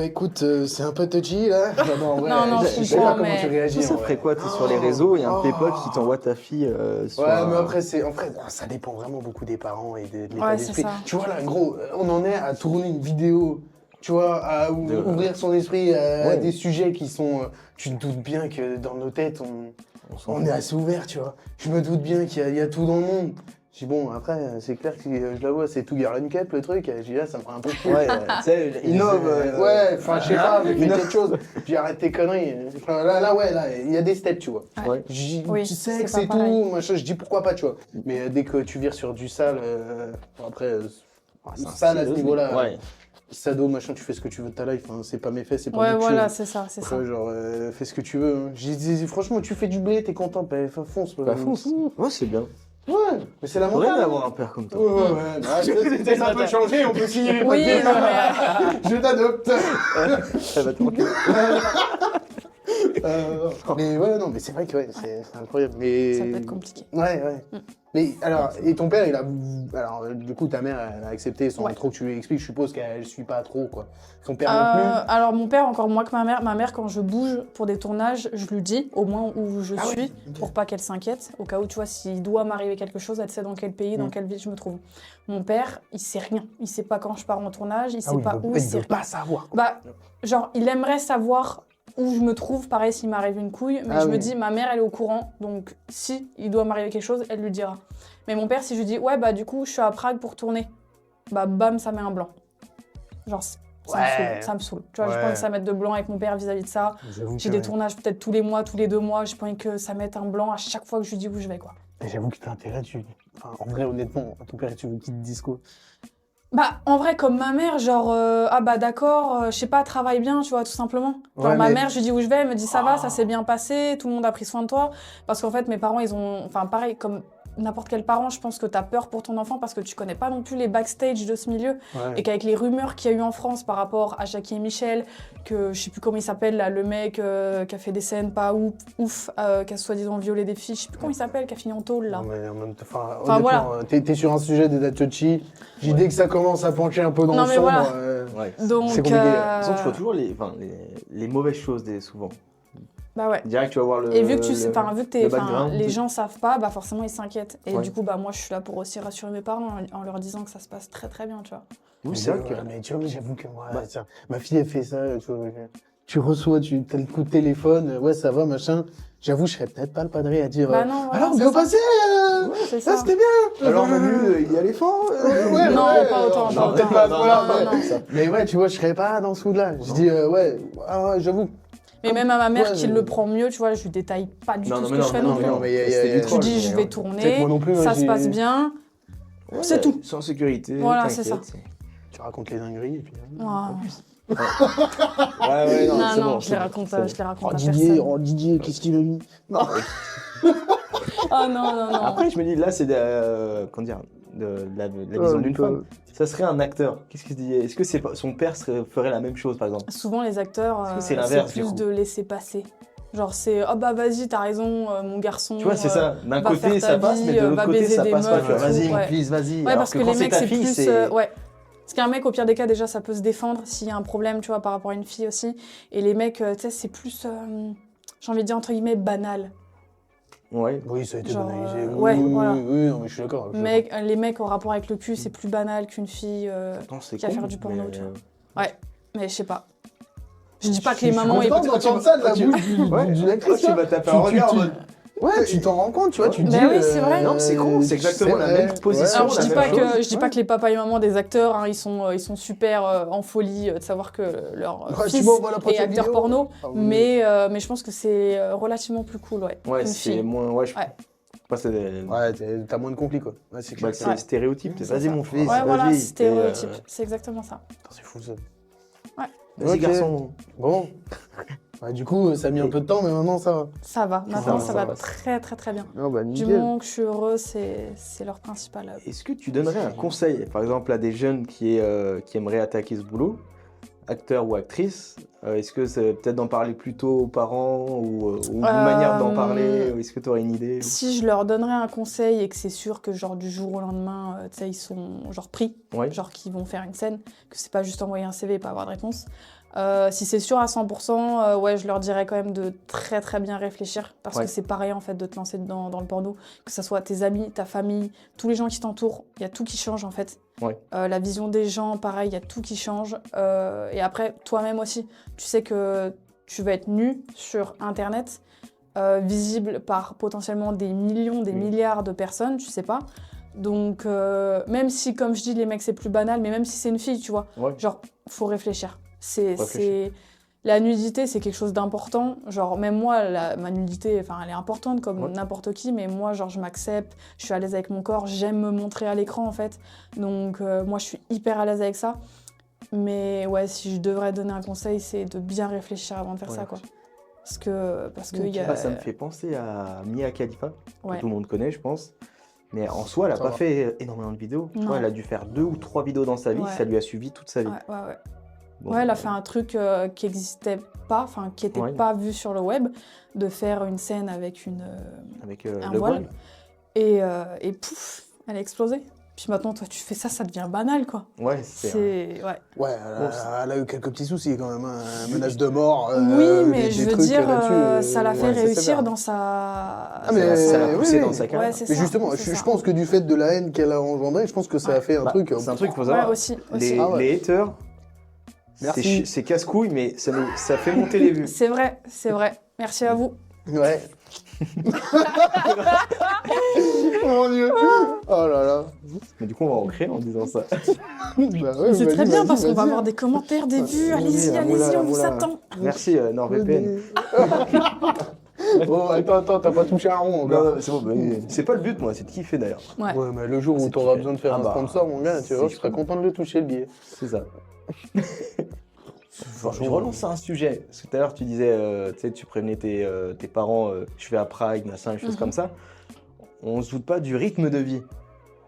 Écoute, c'est un peu touchy là. Non, en vrai, Non, je je sais pas comprends, comment mais- tu réagis. Ça en vrai. ferait quoi? T'es sur les réseaux, il y a un de tes potes qui t'envoie ta fille sur Ouais, un- mais après, ça dépend vraiment beaucoup des parents et de l'état Ouais, c'est d'esprit. ça. Tu vois, là, gros, on en est à tourner une vidéo, tu vois, à ouvrir son esprit à Ouais. des sujets qui sont. Tu te doutes bien que dans nos têtes, s'en on fout. est assez ouvert, tu vois. Je me doute bien qu'il y a tout dans le monde. Je dis, bon, après, c'est clair que je la vois, c'est tout Girl Cup, le truc. Je dis, là, ça me ferait un peu chier. Ouais, tu sais, innove. Ouais, enfin, je sais pas, mais fais innove. quelque chose. Je dis, arrête tes conneries. Enfin, là, il y a des steps, tu vois. Ouais. Je dis, Oui, tu sais c'est que pas c'est pareil. tout, machin, je dis pourquoi pas, tu vois. Mais dès que tu vires sur du sale, après, C'est un sale à ce style, niveau-là, Ouais. sado, machin, tu fais ce que tu veux de ta life, hein, c'est pas mes faits, c'est pas Ouais, mes voilà, choses. c'est ça, c'est ça. Après, genre, fais ce que tu veux. Hein. J'ai dit, franchement, tu fais du blé, t'es content, bah, fonce. Bah, fonce. Ouais, c'est bien. Ouais, mais c'est la Faudrait montagne. d'avoir un père comme toi. Ouais, ouais, ouais. Bah, ça peut changer, on peut signer les Oui, papiers. non, mais... Je t'adopte. Ça va te manquer. Mais ouais, non, mais c'est vrai que ouais, c'est incroyable. Mais... Ça peut être compliqué. Ouais, ouais. Mm. Mais alors, et ton père, il a. Alors, du coup, ta mère, elle a accepté sans Ouais. trop que tu lui expliques. Je suppose qu'elle suit pas trop, quoi. Son père non plus. Alors mon père encore moins que ma mère. Ma mère quand je bouge pour des tournages, je lui dis au moins où je Ah suis ouais, ok. pour pas qu'elle s'inquiète. Au cas où tu vois s'il doit m'arriver quelque chose, elle sait dans quel pays, dans quelle ville je me trouve. Mon père, il sait rien. Il sait pas quand je pars en tournage, il sait pas où, il sait veut rien. pas savoir. Bah genre il aimerait savoir où je me trouve. Pareil s'il m'arrive une couille, mais Ah je oui. me dis ma mère elle est au courant, donc si il doit m'arriver quelque chose, elle lui dira. Mais mon père si je lui dis ouais bah du coup je suis à Prague pour tourner, bah bam ça met un blanc. Genre ça me Ouais. saoule, ça me saoule. Tu vois, j'ai Ouais. pas envie que ça mette de blanc avec mon père vis-à-vis de ça. J'ai des tournages peut-être tous les mois, tous les 2 mois. J'ai pas envie que ça mette un blanc à chaque fois que je lui dis où je vais, quoi. J'avoue que t'as intérêt, Enfin, en vrai, honnêtement, ton père, tu veux qu'il te dise quoi? Bah, en vrai, comme ma mère, genre, ah bah d'accord, je sais pas, travaille bien, tu vois, tout simplement. Genre, Ouais, ma mais- mère, je lui dis où je vais, elle me dit ça va, ça s'est bien passé, tout le monde a pris soin de toi. Parce qu'en fait, mes parents, ils ont. Enfin, pareil, comme n'importe quel parent, je pense que t'as peur pour ton enfant parce que tu connais pas non plus les backstage de ce milieu. Ouais. Et qu'avec les rumeurs qu'il y a eu en France par rapport à Jackie et Michel, que je sais plus comment il s'appelle, là, le mec qui a fait des scènes pas ouf, qui a soi-disant violé des filles, je sais plus comment il s'appelle, qui a fini en tôle, là. Non, mais en même temps, Enfin, honnêtement, voilà. T'es sur un sujet de touchy. Dès que ça commence à pencher un peu dans Non, le mais sombre, voilà. Ouais. Donc, C'est compliqué. De toute façon, tu vois toujours les mauvaises choses souvent. bah ouais. Direct, tu vas voir le. Et vu que le background. les gens savent pas, bah forcément ils s'inquiètent. Et Ouais. du coup, bah moi je suis là pour aussi rassurer mes parents en leur disant que ça se passe très très bien, tu vois. Oui, c'est vrai que. Mais tu vois, mais j'avoue que moi, tiens, ma fille, elle fait ça. Tu reçois, t'as le coup de téléphone, ouais, ça va, machin. J'avoue, je serais peut-être pas le padré à dire. Bah non, voilà, alors, on c'est peut ça. passer C'est ça, ça. c'était bien. Alors, Manu, il y a l'éléphant Ouais, Non, ouais, pas autant, non, pas autant. peut-être pas à ce Non, point-là, non, mais- non. Mais ouais, tu vois, je serais pas dans ce mood-là. Je dis, ouais, ah ouais, j'avoue. Mais même à ma mère Ouais, qui mais- le prend mieux, tu vois, je lui détaille pas du Non, tout non, ce mais que non, je fais non, non plus. non, mais y a- C'était y a- du Je troll, dis je mais, vais Peut-être tourner, moi non plus, moi, ça se j'ai- passe bien. C'est tout. Sans sécurité. Voilà, c'est t'inquiète. Tu racontes les dingueries et puis. Ouais. Ouais, ouais, non, Non, c'est non, bon. je les raconte à Oh personne. Didier, qu'est-ce qu'il a mis? Non. Oh non, non, non. Après, je me dis, là, c'est comment dire, de la vision d'une femme. Ça serait un acteur. Qu'est-ce qu'il se dit? Est-ce que son père ferait la même chose, par exemple? Souvent, les acteurs, Est-ce que c'est c'est l'inverse, du plus coup de laisser passer. Genre, c'est oh bah vas-y, t'as raison, mon garçon. Tu vois, c'est ça. D'un va côté, faire ta ça passe, vie, mais de l'autre va côté, baiser ça des passe pas. meufs Tu vois, et vas-y, tout, mon ouais. fils, vas-y. Ouais, Alors parce que quand les c'est mecs, ta c'est fille, plus. c'est. Ouais. Parce qu'un mec, au pire des cas, déjà, ça peut se défendre s'il y a un problème, tu vois, par rapport à une fille aussi. Et les mecs, tu sais, c'est plus, j'ai envie de dire, entre guillemets, banal. Ouais. Oui, ça a été Genre, banalisé. ouais, oui, voilà. oui, non, mais je suis d'accord. Les mecs au rapport avec le cul, c'est plus banal qu'une fille Attends, c'est qui va con, faire du porno, mais, tu vois. Ouais, mais je sais pas. Je dis pas que les Je suis mamans... content d'entendre ça de la tu- bouche d'une actrice. tu vas taper un regard en mode. Ouais, tu t'en rends compte, tu vois, tu te dis. Mais oui, c'est vrai. Non, mais c'est con, c'est exactement la même position. Alors, je la dis même pas chose. je dis pas que les papas et mamans des acteurs, hein, ils sont super en folie de savoir que leur Ouais, fils tu m'envoies la est prochaine acteur vidéo. porno, Ah oui. mais je pense que c'est relativement plus cool, ouais. Ouais, qu'une c'est fille. moins. Ouais, je Ouais. pense que Ouais, t'as moins de conflits, quoi. Ouais, c'est clair. c'est Ouais. stéréotype. C'est Vas-y, ça. mon fils. Ouais, voilà, vas-y. stéréotype, c'est exactement ça. Putain, c'est fou, ça. Vas-y, Ok. garçon. Bon. Ouais, du coup, ça a mis un peu de temps, mais maintenant, ça va. Ça va, maintenant va, ça ça va va. très très très bien. Non, bah, Du nickel. moment que je suis heureuse, c'est leur principal. Est-ce que tu donnerais un conseil, par exemple, à des jeunes qui aimeraient attaquer ce boulot, acteur ou actrice? Est-ce que c'est peut-être d'en parler plus tôt aux parents ou une manière d'en parler? Est-ce que tu aurais une idée? Si je leur donnerais un conseil et que c'est sûr que genre du jour au lendemain, tu sais, ils sont genre pris, Ouais. genre qu'ils vont faire une scène, que c'est pas juste envoyer un CV et pas avoir de réponse. Si c'est sûr à 100%, ouais, je leur dirais quand même de très très bien réfléchir parce Ouais. que c'est pareil en fait de te lancer dans le porno, que ce soit tes amis, ta famille, tous les gens qui t'entourent, il y a tout qui change en fait. Ouais. La vision des gens, pareil, il y a tout qui change. Et après, toi-même aussi, tu sais que tu vas être nu sur Internet, visible par potentiellement des millions, des milliards de personnes, tu sais pas. Donc, même si, comme je dis, les mecs, c'est plus banal, mais même si c'est une fille, tu vois, Ouais. genre, faut réfléchir. Réfléchir. La nudité, c'est quelque chose d'important. Genre, même moi, ma nudité, enfin, elle est importante comme Ouais. n'importe qui, mais moi, genre, je m'accepte, je suis à l'aise avec mon corps, j'aime me montrer à l'écran, en fait. Donc, moi, je suis hyper à l'aise avec ça. Mais ouais, si je devrais donner un conseil, c'est de bien réfléchir avant de faire Ouais. ça, quoi. Parce que il y a... Ah, ça me fait penser à Mia Khalifa, Ouais. que tout le monde connaît, je pense. Mais en soi, elle n'a Ça pas va. fait énormément de vidéos. Je Non. crois qu'elle a dû faire 2 ou 3 vidéos dans sa vie. Ouais. Ça lui a suivi toute sa vie. Ouais, ouais, ouais. Bon, Ouais, elle a fait un truc qui n'existait pas, enfin qui n'était Ouais. pas vu sur le web, de faire une scène avec avec un le voile. voile. Et pouf, elle a explosé. Puis maintenant, toi, tu fais ça, ça devient banal, quoi. Ouais, c'est. Ouais. Ouais, elle a eu quelques petits soucis quand même, hein. Menace de mort. Oui, mais des je veux trucs dire, là-dessus, ça l'a fait ouais, c'est réussir sévère. dans sa... Ah, mais ça l'a oui, poussé oui. dans sa carrière. Ouais, c'est Mais ça. justement, c'est je ça. pense que du fait de la haine qu'elle a engendrée, je pense que ça a Ouais. fait un truc. C'est un truc, faut Ouais, savoir. aussi. Les, Ah ouais. les haters, Merci. c'est casse-couille, mais ça fait monter les vues. C'est vrai, c'est vrai. Merci à vous. Ouais. Mon Dieu. Oh là là. Mais du coup, on va en créer en disant ça. Bah ouais, C'est vas-y, très bien vas-y, parce qu'on va vas-y. avoir des commentaires, des vues. Oui, Allez-y, la allez-y, moula, on vous la moula. attend. Merci NordVPN. Oh, attends, t'as pas touché un rond, Non, encore. non, c'est bon, bah, c'est pas le but, moi, c'est de kiffer d'ailleurs. Ouais. Ouais, mais le jour où C'est t'auras kiffé. besoin de faire Ah un bah, sponsor, mon gars, tu c'est vois, je serais chaud. content de le toucher, le billet. C'est ça. Bon, je relance un sujet. Parce que tout à l'heure, tu disais, tu sais, tu prévenais tes parents, je vais à Prague, machin, des choses comme ça. On se doute pas du rythme de vie.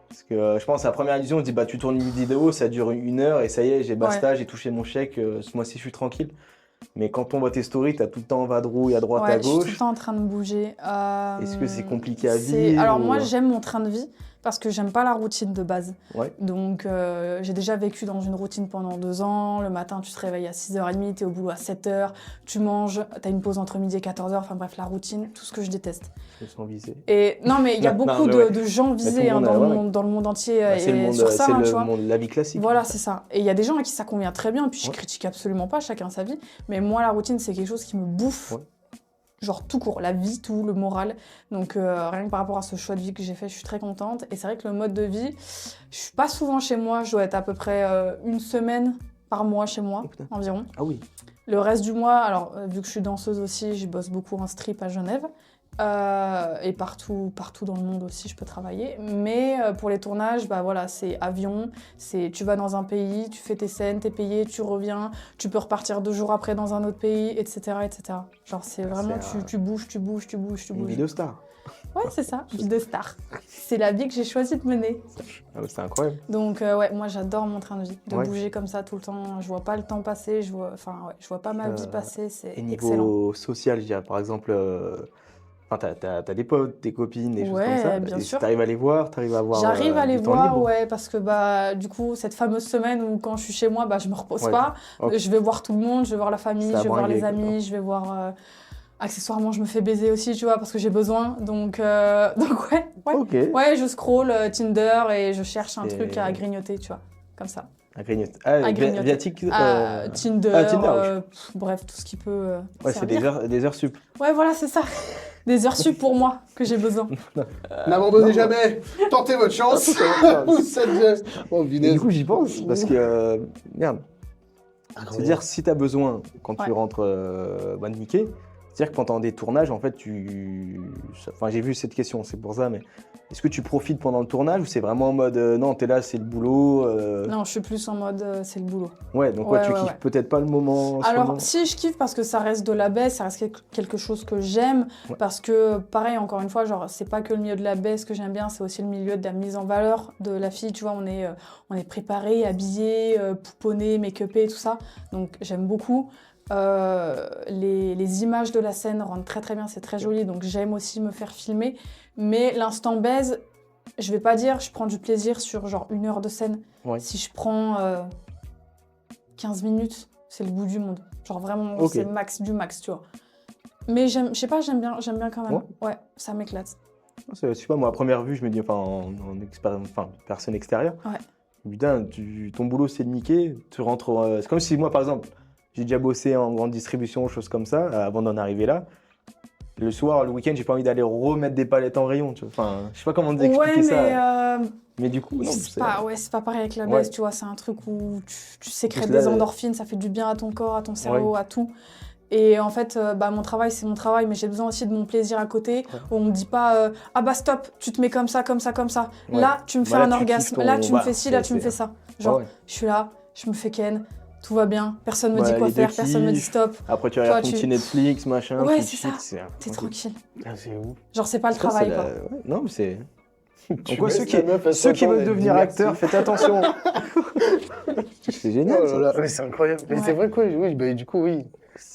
Parce que je pense à la première illusion, on se dit, bah, tu tournes une vidéo, ça dure 1 heure et ça y est, j'ai basta, j'ai touché mon chèque, ce mois-ci, je suis tranquille. Mais quand on voit tes stories, t'as tout le temps vadrouille à droite, Ouais, à je suis tout gauche. le temps en train de bouger. Est-ce que c'est compliqué à c'est- vivre Alors ou- moi, j'aime mon train de vie parce que j'aime pas la routine de base. Ouais. Donc j'ai déjà vécu dans une routine pendant 2 ans. Le matin, tu te réveilles à 6h30, t'es au boulot à 7h, tu manges, t'as une pause entre midi et 14h. Enfin bref, la routine, tout ce que je déteste. Je me sens visé. Et non, mais il y a Non, beaucoup mais ouais. de gens tout visés le monde dans, a- le ouais. monde, dans le monde entier Bah, c'est et le monde, sur ça, c'est hein, le tu vois. monde, la vie classique. Voilà, c'est ça. Et il y a des gens à qui ça convient très bien, puis je Ouais. critique absolument pas, chacun sa vie. Mais moi, la routine, c'est quelque chose qui me bouffe. Ouais. Genre tout court, la vie, tout, le moral. Donc rien que par rapport à ce choix de vie que j'ai fait, je suis très contente. Et c'est vrai que le mode de vie, je suis pas souvent chez moi, je dois être à peu près 1 semaine par mois chez moi, Oh, putain. environ. Ah oui. Le reste du mois, alors vu que je suis danseuse aussi, je bosse beaucoup en strip à Genève. Et partout dans le monde aussi, je peux travailler. Mais pour les tournages, bah voilà, c'est avion, tu vas dans un pays, tu fais tes scènes, t'es payé, tu reviens, tu peux repartir 2 jours après dans un autre pays, etc., etc. Genre, c'est vraiment, tu bouges. Une vidéo star. Ouais, c'est ça, vie de star. C'est la vie que j'ai choisi de mener. Ah, c'est incroyable. Donc, ouais, moi, j'adore mon train de vie, de Ouais. bouger comme ça tout le temps. Je vois pas le temps passer, je vois pas ma vie passer, c'est Et niveau excellent. social, je dirais, par exemple, t'as des potes, des copines, des choses Ouais, comme ça. bien Et sûr. t'arrives à les voir, t'arrives à avoir J'arrive à les du temps voir, libre. ouais, parce que bah du coup cette fameuse semaine où quand je suis chez moi, bah je me repose Ouais. pas. Ok. Je vais voir tout le monde, je vais voir la famille, Ça a je vais voir bringué, les quoi. amis, je vais voir. Accessoirement, je me fais baiser aussi, tu vois, parce que j'ai besoin. Donc donc ouais. Ok. Ouais, je scroll Tinder et je cherche un C'est- truc à grignoter, tu vois, comme ça. À grignoter. Ah, À grignoter. via Tik- Tinder, Tinder, oui. bref, tout ce qui peut Ouais, c'est servir. des heures sup. Ouais, voilà, c'est ça. Des heures sup pour moi que j'ai besoin. N'abandonnez Non. jamais. Tentez votre chance. Vous êtes... Oh, Et vinaise. du coup, j'y pense parce que, merde, Incroyable. c'est-à-dire si t'as besoin, quand tu Ouais. rentres niquer, c'est-à-dire que pendant des tournages, en fait, enfin, j'ai vu cette question, c'est pour ça, mais est-ce que tu profites pendant le tournage ou c'est vraiment en mode, non, t'es là, c'est le boulot Non, je suis plus en mode c'est le boulot. Ouais, donc Ouais, tu ouais, kiffes ouais. peut-être pas le moment. sur le Alors, moment. si je kiffe parce que ça reste de la baisse, ça reste quelque chose que j'aime, Ouais. parce que, pareil, encore une fois, genre, c'est pas que le milieu de la baisse que j'aime bien, c'est aussi le milieu de la mise en valeur de la fille, tu vois, on est préparé, habillé, pouponné, make-upé, tout ça, donc j'aime beaucoup. Les images de la scène rendent très très bien, c'est très joli, donc j'aime aussi me faire filmer, mais l'instant baise, je vais pas dire je prends du plaisir sur genre 1 heure de scène. Ouais. Si je prends 15 minutes, c'est le bout du monde. Genre vraiment, Ok. c'est max du max, tu vois. Mais je sais pas, j'aime bien quand même. Ouais, ça m'éclate. Je sais pas, moi, à première vue, je me dis, enfin, personne extérieure. Ouais. Putain, ton boulot, c'est de niquer. Tu rentres. C'est comme si moi, par exemple, j'ai déjà bossé en grande distribution, choses comme ça, avant d'en arriver là. Le soir, le week-end, j'ai pas envie d'aller remettre des palettes en rayon. Tu vois. Enfin, je sais pas comment Ouais, expliquer mais ça. Mais du coup, non, c'est pas pareil avec la Ouais. baisse, tu vois. C'est un truc où tu sécrètes Parce que là, des endorphines, ça fait du bien à ton corps, à ton cerveau, à tout. Et en fait, mon travail, c'est mon travail, mais j'ai besoin aussi de mon plaisir à côté. Où on me dit pas, ah bah stop, tu te mets comme ça, comme ça, comme ça. Ouais. Là, tu me fais Bah, un là, tu orgasme. kiffes Là, ton- tu me bah, fais ci, là, tu me c'est- fais ça. Genre, Ouais. je suis là, je me fais ken, tout va bien, personne me Ouais, dit quoi les deux faire, personne me dit kiffent. stop. Après, tu Toi, regardes ton tu- petit Netflix, machin. Ouais, tu c'est chill, ça. T'es Ok. tranquille. Ah, c'est ouf. Genre, c'est pas le Ça, travail, c'est quoi. ouais. Non, mais c'est. Tu quoi, baisses ceux la meuf à ceux qui 5 ans, veulent elle devenir dit acteurs, merci. faites attention. C'est génial. Oh ça. là là, mais c'est incroyable. Mais Ouais. c'est vrai quoi, oui, bah, du coup, oui.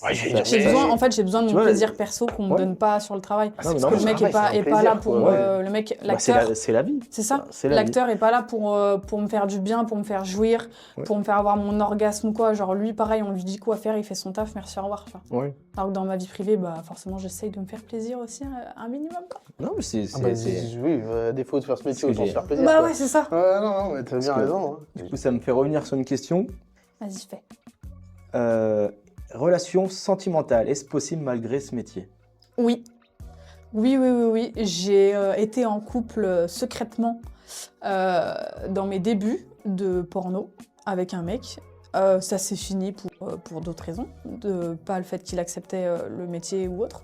Ouais, Ça- J'ai ça- besoin, en fait, j'ai besoin de Tu mon vois, plaisir perso qu'on me ouais. donne pas sur le travail. Non, mais Parce que normal, le mec c'est un est pas plaisir, là pour. quoi. Le mec, Bah, c'est l'acteur. c'est la vie. C'est ça. C'est la vie. L'acteur est pas là pour me faire du bien, pour me faire jouir, Ouais. pour me faire avoir mon orgasme ou quoi. Genre lui, pareil, on lui dit quoi faire, il fait son taf, merci, au revoir. Tu vois. Ouais. Alors que dans ma vie privée, bah forcément, j'essaye de me faire plaisir aussi un minimum. Quoi. Non, mais c'est. Ah bah, oui, à défaut de faire ce métier, C'est autant se j'ai- faire plaisir. Bah quoi. ouais, c'est ça. Non, mais t'as bien que- raison. Hein. Du coup, ça me fait revenir sur une question. Vas-y, fais. Relation sentimentale, est-ce possible malgré ce métier? Oui. Oui. J'ai été en couple secrètement dans mes débuts de porno avec un mec. Ça s'est fini pour d'autres raisons, pas le fait qu'il acceptait le métier ou autre.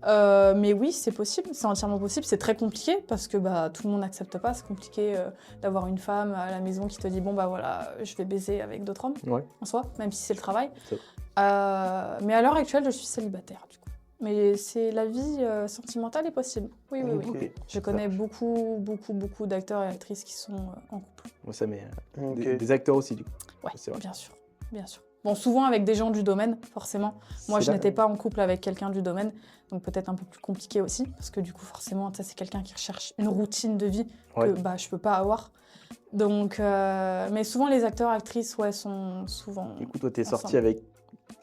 Mais oui, c'est possible, c'est entièrement possible. C'est très compliqué parce que tout le monde n'accepte pas. C'est compliqué d'avoir une femme à la maison qui te dit bon bah voilà, je vais baiser avec d'autres hommes Ouais. en soi, même si c'est le travail. C'est- Mais à l'heure actuelle, je suis célibataire du coup. Mais c'est la vie sentimentale est possible. Oui. Ok. Je connais beaucoup d'acteurs et actrices qui sont en couple. Moi, ça m'est. Ok. Des acteurs aussi, du coup. Ouais, C'est vrai. bien sûr. Bon, souvent avec des gens du domaine, forcément. Moi, C'est je là- n'étais pas en couple avec quelqu'un du domaine, donc peut-être un peu plus compliqué aussi, parce que du coup, forcément, tu sais, c'est quelqu'un qui recherche une routine de vie Ouais. que je peux pas avoir. Donc, mais souvent les acteurs, actrices, ouais, sont souvent. Du coup, toi, t'es sorti ensemble. avec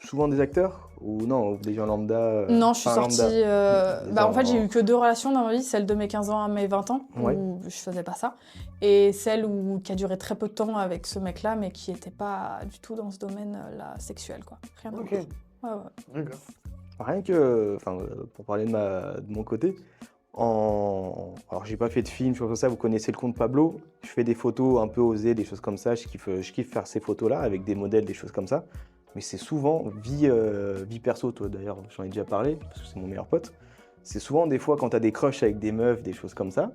souvent des acteurs ou non, des gens lambda Non, je suis enfin, sortie. lambda. En fait, j'ai eu que 2 relations dans ma vie, celle de mes 15 ans à mes 20 ans, Ouais. où je faisais pas ça, et celle qui a duré très peu de temps avec ce mec-là, mais qui était pas du tout dans ce domaine-là sexuel, quoi. Rien à Ok. voir. Ouais. D'accord. Rien que, enfin, pour parler de mon côté, alors j'ai pas fait de film, choses comme ça, vous connaissez le compte Pablo, je fais des photos un peu osées, des choses comme ça, je kiffe faire ces photos-là avec des modèles, des choses comme ça, mais c'est souvent vie perso, toi d'ailleurs, j'en ai déjà parlé, parce que c'est mon meilleur pote, c'est souvent des fois quand tu as des crushs avec des meufs, des choses comme ça,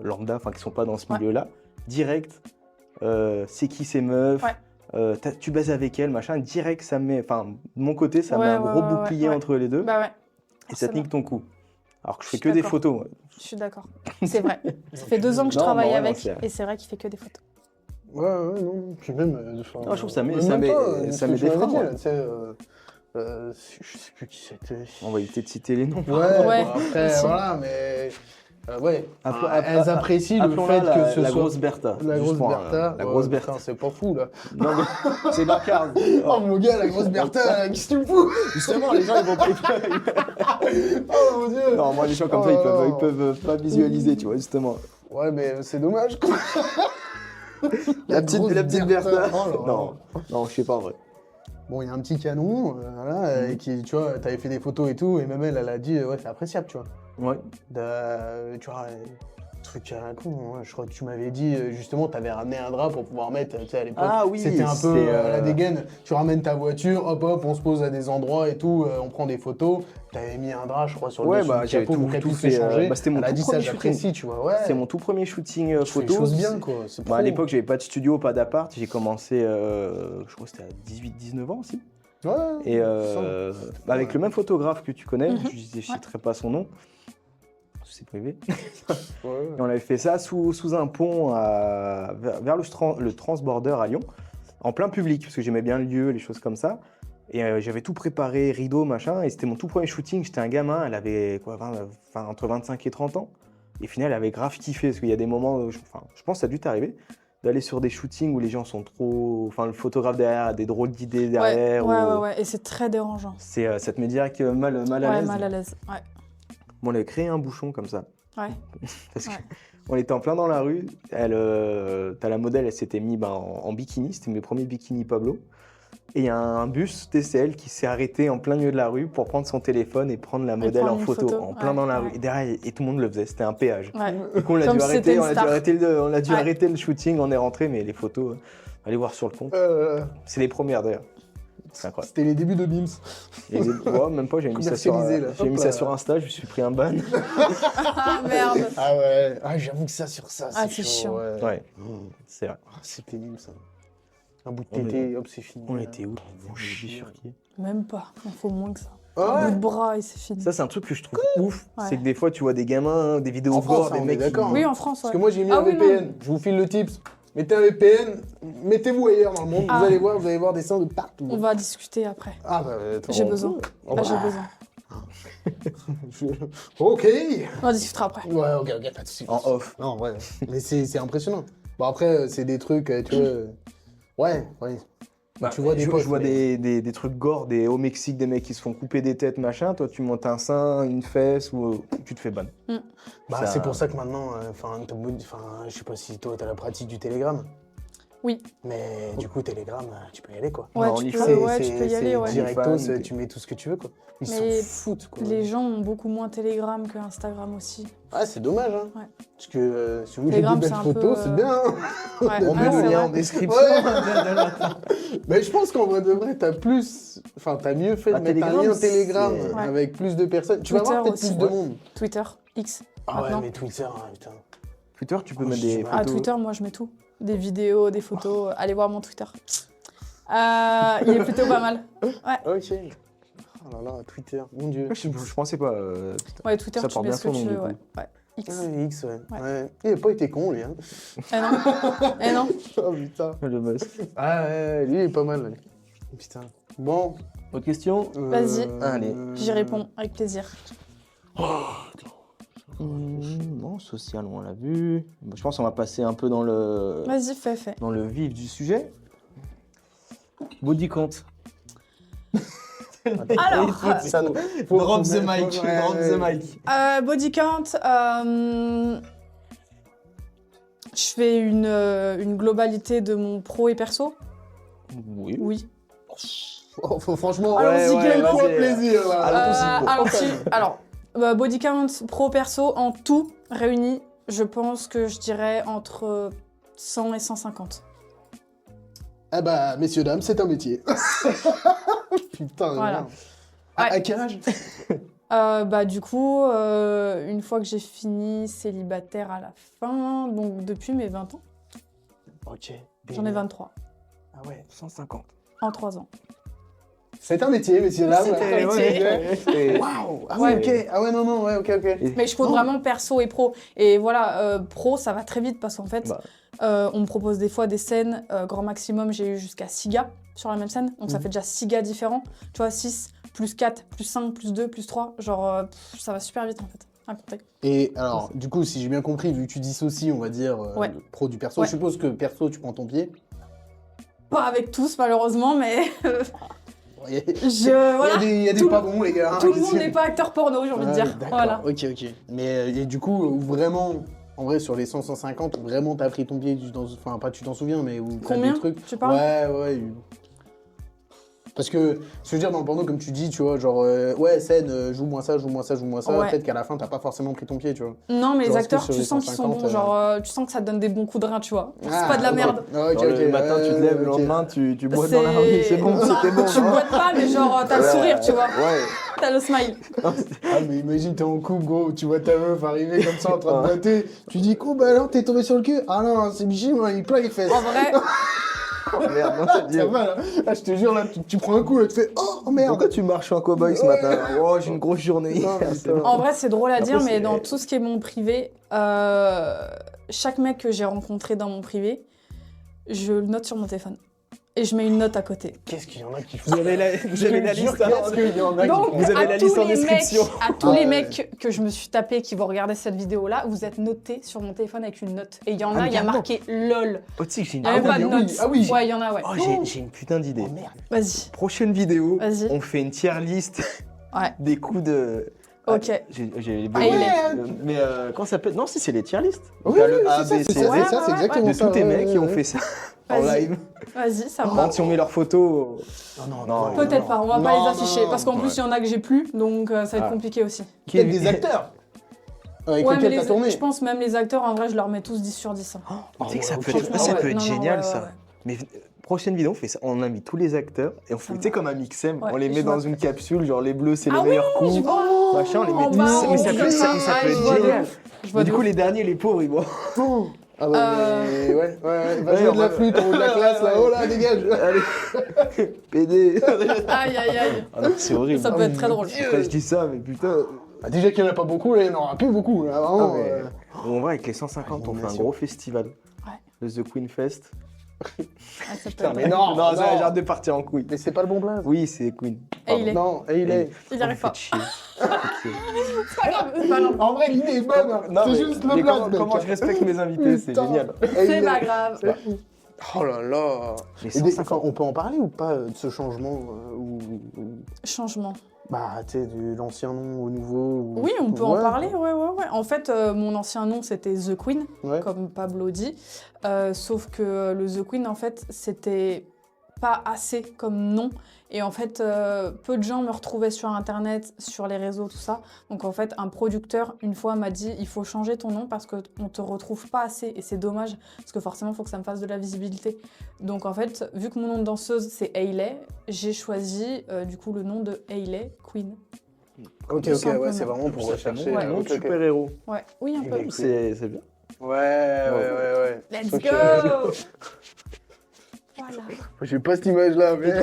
lambda, enfin qui sont pas dans ce milieu-là, direct, c'est qui ces meufs, tu baises avec elles, machin, direct, ça met, enfin, de mon côté, ça met un gros bouclier entre les deux, et ça te nique ton coup. Alors que je fais que des photos. Moi. Je suis d'accord, c'est vrai. Ça fait 2 ans que je travaille avec, et c'est vrai qu'il fait que des photos. Ouais, non, puis même... je trouve que ça met des freins. Je sais plus qui c'était. On va éviter de citer les noms. Ouais. Après, voilà, mais... elles apprécient le fait que ce soit... La grosse Bertha. La grosse Bertha. La grosse Bertha. C'est pas fou, là. Non, mais c'est Bacard. Oh mon gars, la grosse Bertha, qu'est-ce que tu me fous? Justement, les gens, ils vont pas... Oh mon Dieu. Non, moi, les gens comme ça, ils peuvent pas visualiser, tu vois, justement. Ouais, mais c'est dommage, quoi. La petite Bertha. Oh non, je sais pas, en vrai. Bon, il y a un petit canon, voilà, qui, tu vois, t'avais fait des photos et tout, et même elle a dit, ouais, c'est appréciable, tu vois. Ouais. Tu vois, truc à la con, hein. Je crois que tu m'avais dit, justement, t'avais ramené un drap pour pouvoir mettre, tu sais, à l'époque. Ah oui, c'était un peu la dégaine. Tu ramènes ta voiture, hop, on se pose à des endroits et tout, on prend des photos. T'avais mis un drap, je crois, sur le dessus du capot pour qu'elle puisse changer. C'était mon elle a dit tout ça, premier j'apprécie, tu vois. Ouais. C'est mon tout premier shooting Tu photo. fais les choses bien, quoi. C'est à l'époque, j'avais pas de studio, pas d'appart. J'ai commencé, je crois que c'était à 18-19 ans aussi. Ouais. Et avec le même photographe que tu connais, je ne citerai pas son nom, c'est privé. Et on avait fait ça sous un pont vers le Transborder à Lyon, en plein public, parce que j'aimais bien le lieu, les choses comme ça. Et j'avais tout préparé, rideau, machin, et c'était mon tout premier shooting. J'étais un gamin, elle avait quoi, entre 25 et 30 ans. Et finalement, elle avait grave kiffé, parce qu'il y a des moments, je pense que ça a dû t'arriver, d'aller sur des shootings où les gens sont trop... Enfin, le photographe derrière a des drôles d'idées derrière. Ouais, et c'est très dérangeant. Ça te met direct mal à l'aise. Ouais, mal à l'aise, ouais. Bon, on avait créé un bouchon comme ça. Ouais. Parce qu'on était en plein dans la rue. T'as la modèle, elle s'était mise en bikini. C'était mes premiers bikinis Pablo. Et il y a un bus TCL qui s'est arrêté en plein milieu de la rue pour prendre son téléphone et prendre la modèle en photo, en plein dans la rue. Et derrière, et tout le monde le faisait, c'était un péage. Ouais. Du coup, on a dû arrêter le shooting, on est rentré, mais les photos, allez voir sur le compte. C'est les premières d'ailleurs. C'est incroyable. C'était les débuts de Bims. Même pas, j'ai mis ça sur Insta, je me suis pris un ban. Ah merde. Ah ouais, j'avoue que ça sur ça, c'est chiant. Ouais, c'est vrai. C'est pénible ça. Un bout de tété, hop, c'est fini. On était où? Bifurqué. Même pas, il faut moins que ça. Ah Un bout de bras et c'est fini. Ça, c'est un truc que je trouve ouf. C'est que des fois, tu vois des gamins, des vidéos gore, des mecs. Oui, en France, Parce que moi, j'ai mis un VPN. Je vous file le tips. Mettez un VPN, mettez-vous ailleurs dans le monde. Vous allez voir des seins de partout. On va discuter après. Ah bah, j'ai besoin. J'ai besoin. Ok. On discutera après. Ouais, ok, pas de soucis. En off. Non, ouais. Mais c'est impressionnant. Bon, après, c'est des trucs, tu vois. Ouais. Tu vois je vois des trucs gore, au Mexique, des mecs qui se font couper des têtes, machin. Toi, tu montes un sein, une fesse, ou tu te fais ban. Bah, c'est pour ça que maintenant, je sais pas si toi, t'as la pratique du Telegram. Oui. Mais du coup, Telegram, tu peux y aller, quoi. Ouais, tu peux y aller, ouais. Directos, tu mets tout ce que tu veux, quoi. Ils s'en foutent, quoi. Les gens ont beaucoup moins Telegram que Instagram aussi. Ah, c'est dommage, hein. Ouais. Parce que si vous voulez des belles photos, c'est bien. Ouais. On met le lien en description. Mais je pense qu'en vrai de vrai, t'as mieux fait de mettre un lien Telegram avec plus de personnes. Tu vas avoir peut-être plus de monde. Twitter, X. Ah maintenant. ouais, mais Twitter, putain. Twitter, tu peux mettre des photos. Ah, Twitter, moi, je mets tout. Des vidéos, des photos. Allez voir mon Twitter. Il est plutôt pas mal. Ouais. Ok. Oh là là, Twitter, mon Dieu. Je pensais pas. Ouais, Twitter, ça tu porte mets bien ce que son tu nom, veux, du ouais. coup. Ouais. X. Ah, X, ouais. Il a pas été con, lui, hein. Eh non. Oh putain. Le boss. Ah ouais, lui, il est pas mal, lui. Putain. Bon. Autre question? Vas-y. Allez. J'y réponds avec plaisir. Non, social, on l'a vu. Je pense qu'on va passer un peu dans le... Vas-y, fais. Dans le vif du sujet. Body count. Alors, Drop the mic. Drop the mic. body count, je fais une globalité de mon pro et perso. Oui. Oui. Oh, franchement, allons-y, quel plaisir. Alors, body count, pro, perso, en tout réuni, je pense que je dirais entre 100 et 150. Ah bah, messieurs, dames, c'est un métier. Putain, voilà. À quel âge? Bah du coup, une fois que j'ai fini célibataire à la fin, donc depuis mes 20 ans, Ok. j'en ai 23, Ah ouais. 150. en 3 ans. C'est un métier, messieurs, là. C'est un métier. Waouh. Ah Ouais. ouais, ok. Ah ouais, non, ouais, ok. Mais je compte vraiment perso et pro. Et voilà, pro, ça va très vite parce qu'en fait, on me propose des fois des scènes, grand maximum, j'ai eu jusqu'à 6 gars sur la même scène. Donc ça fait déjà 6 gars différents. Tu vois, 6, plus 4, plus 5, plus 2, plus 3. Genre, ça va super vite en fait, à compter. Et alors, du coup, si j'ai bien compris, vu que tu dissocies, on va dire, Ouais. le pro du perso, Ouais. je suppose que perso, tu prends ton pied. Pas avec tous, malheureusement, mais Il y a, voilà. il y a des Tout- pas bons, les gars. Tout le monde n'est pas acteur porno, j'ai envie de dire. D'accord, Voilà. ok. Mais et du coup, vraiment, en vrai, sur les 100-150, vraiment, t'as pris ton pied, enfin, pas tu t'en souviens, mais où t'as Combien des trucs. tu parles? Ouais. Parce que, ce que je veux dire, dans le porno, comme tu dis, tu vois, genre, ouais, scène, joue-moi ça. Ouais. Peut-être qu'à la fin, t'as pas forcément pris ton pied, tu vois. Non, mais les Genre, est-ce que acteurs, sur tu les sens qu'ils sont 150, bons. Genre, tu sens que ça te donne des bons coups de rein, tu vois. C'est pas de la ok. merde. Ok, Genre, le matin, tu te lèves, le ok. lendemain, tu bois dans la rue. C'est bon, Non, c'était bon. tu hein. boites pas, mais genre, t'as le sourire, tu vois. Ouais. T'as le smile. Ah, mais imagine, t'es en couple, gros, tu vois ta meuf arriver comme ça en train de boiter. Tu dis, quoi, bah alors, t'es tombé sur le cul? Ah non, c'est Michi, moi, il plaît les fesses. En vrai, Oh merde, non, c'est Ça dur. va, là. Ah, je te jure, là, tu prends un coup, là, tu fais, oh merde. Pourquoi tu marches en cow-boy ce matin? Oh, j'ai une grosse journée. Non, mais C'est bon. en vrai, c'est drôle à Après, dire, mais c'est- dans tout ce qui est mon privé, chaque mec que j'ai rencontré dans mon privé, je le note sur mon téléphone. Et je mets une note à côté. Qu'est-ce qu'il y en a qui Vous avez la liste. Qu'est-ce qu'il y en a qui Donc, font Vous avez à la tous liste en les description. mecs, à tous Ah les ouais. mecs que je me suis tapé qui vont regarder cette vidéo-là, vous êtes notés sur mon téléphone avec une note. Et il y en Ah, a, mais il y a carrément. marqué LOL. Oh, tu sais que j'ai Il une... n'y a même Ah pas de oui, ah oui, notes. ah oui. Ouais, il y en a, ouais. Oh, j'ai une putain d'idée. Oh merde. Vas-y. Prochaine vidéo, Vas-y. on fait une tier list Ouais. des coups de... Ok. Ah, j'ai Ah, il mais comment ça s'appelle? Non, si c'est les tier list. Oui, Donc, il y a oui, le A, c'est ça, B, c'est C, ça, Ouais, c'est ça, ouais, c'est ouais, exactement de ça. tous tes ouais, mecs qui ont ouais. fait ça en Vas-y. live. Vas-y, ça Par va. contre, si on met leurs photos... Non, Peut-être pas, on va pas Non, les afficher. non, parce qu'en ouais. plus, il y en a que j'ai plus, donc ça va être Ah. compliqué aussi. Peut-être des acteurs avec Ouais, mais lesquels t'as tourné. je pense même les acteurs, en vrai, je leur mets tous 10 sur 10. hein. Tu sais que ça ouais, peut ok. être, ça peut être Non, non, génial, ouais, ça. ouais. Mais prochaine vidéo, on fait ça. On invite tous les acteurs et on fait, Ça tu sais, va. comme un mixem. Ouais, On les je met dans vois. une capsule, genre les bleus, c'est Ah les meilleurs coups. je vois. Machin, on les met En tous. bas, Mais ça en peut, haut, ça, comme ça ça. peut Ouais, être je vois de génial. ouf. Je vois Mais du de coup, ouf. les derniers, les pauvres, ils vont. Ah ouais, mais ouais, va jouer de la flûte en haut de la classe là, oh là, dégage. Allez, PD. Aïe, aïe, aïe. Ah non, c'est horrible. Ça peut être très drôle. Après, je dis ça, mais putain. Bah, déjà qu'il n'y en a pas beaucoup, là, il n'y en aura plus beaucoup. Là, vraiment, Ah, mais... On va avec les 150, on fait un gros festival. Ouais. Le The Queen Fest. Ah, ça peut Putain, être mais drôle. non, non, non. j'ai hâte de partir en couille. Mais c'est pas le bon blaze. Oui, c'est Queen. Et il est. Non, et il est. Il y arrive Vous pas. faites chier. C'est pas grave, c'est pas grave. En vrai, l'idée est bonne. hein. Non, C'est mais- juste mais le blaze. comment, mec. comment je respecte mes invités, c'est Putain. génial. Et il C'est est. pas grave. Oh là là. Les Et des- 150. on peut en parler ou pas de ce changement Changement. Bah, tu sais, de l'ancien nom au nouveau Oui, on peut en Ouais. parler, ouais. En fait, mon ancien nom, c'était The Queen, Ouais. comme Pablo dit. Sauf que le The Queen, en fait, c'était pas assez comme nom. Et en fait, peu de gens me retrouvaient sur Internet, sur les réseaux, tout ça. Donc en fait, un producteur, une fois, m'a dit, il faut changer ton nom parce qu'on te retrouve pas assez. Et c'est dommage, parce que forcément, il faut que ça me fasse de la visibilité. Donc en fait, vu que mon nom de danseuse, c'est Hayley, j'ai choisi du coup le nom de Hayley Queen. Ok, Tout ok, simplement. ouais, c'est vraiment pour Ça rechercher. fait Ouais. un nom de Ok, ok. super-héros. Ouais, oui, un peu. Hayley. C'est bien. Ouais. Let's Ok. go. Voilà. J'ai pas cette image-là, mais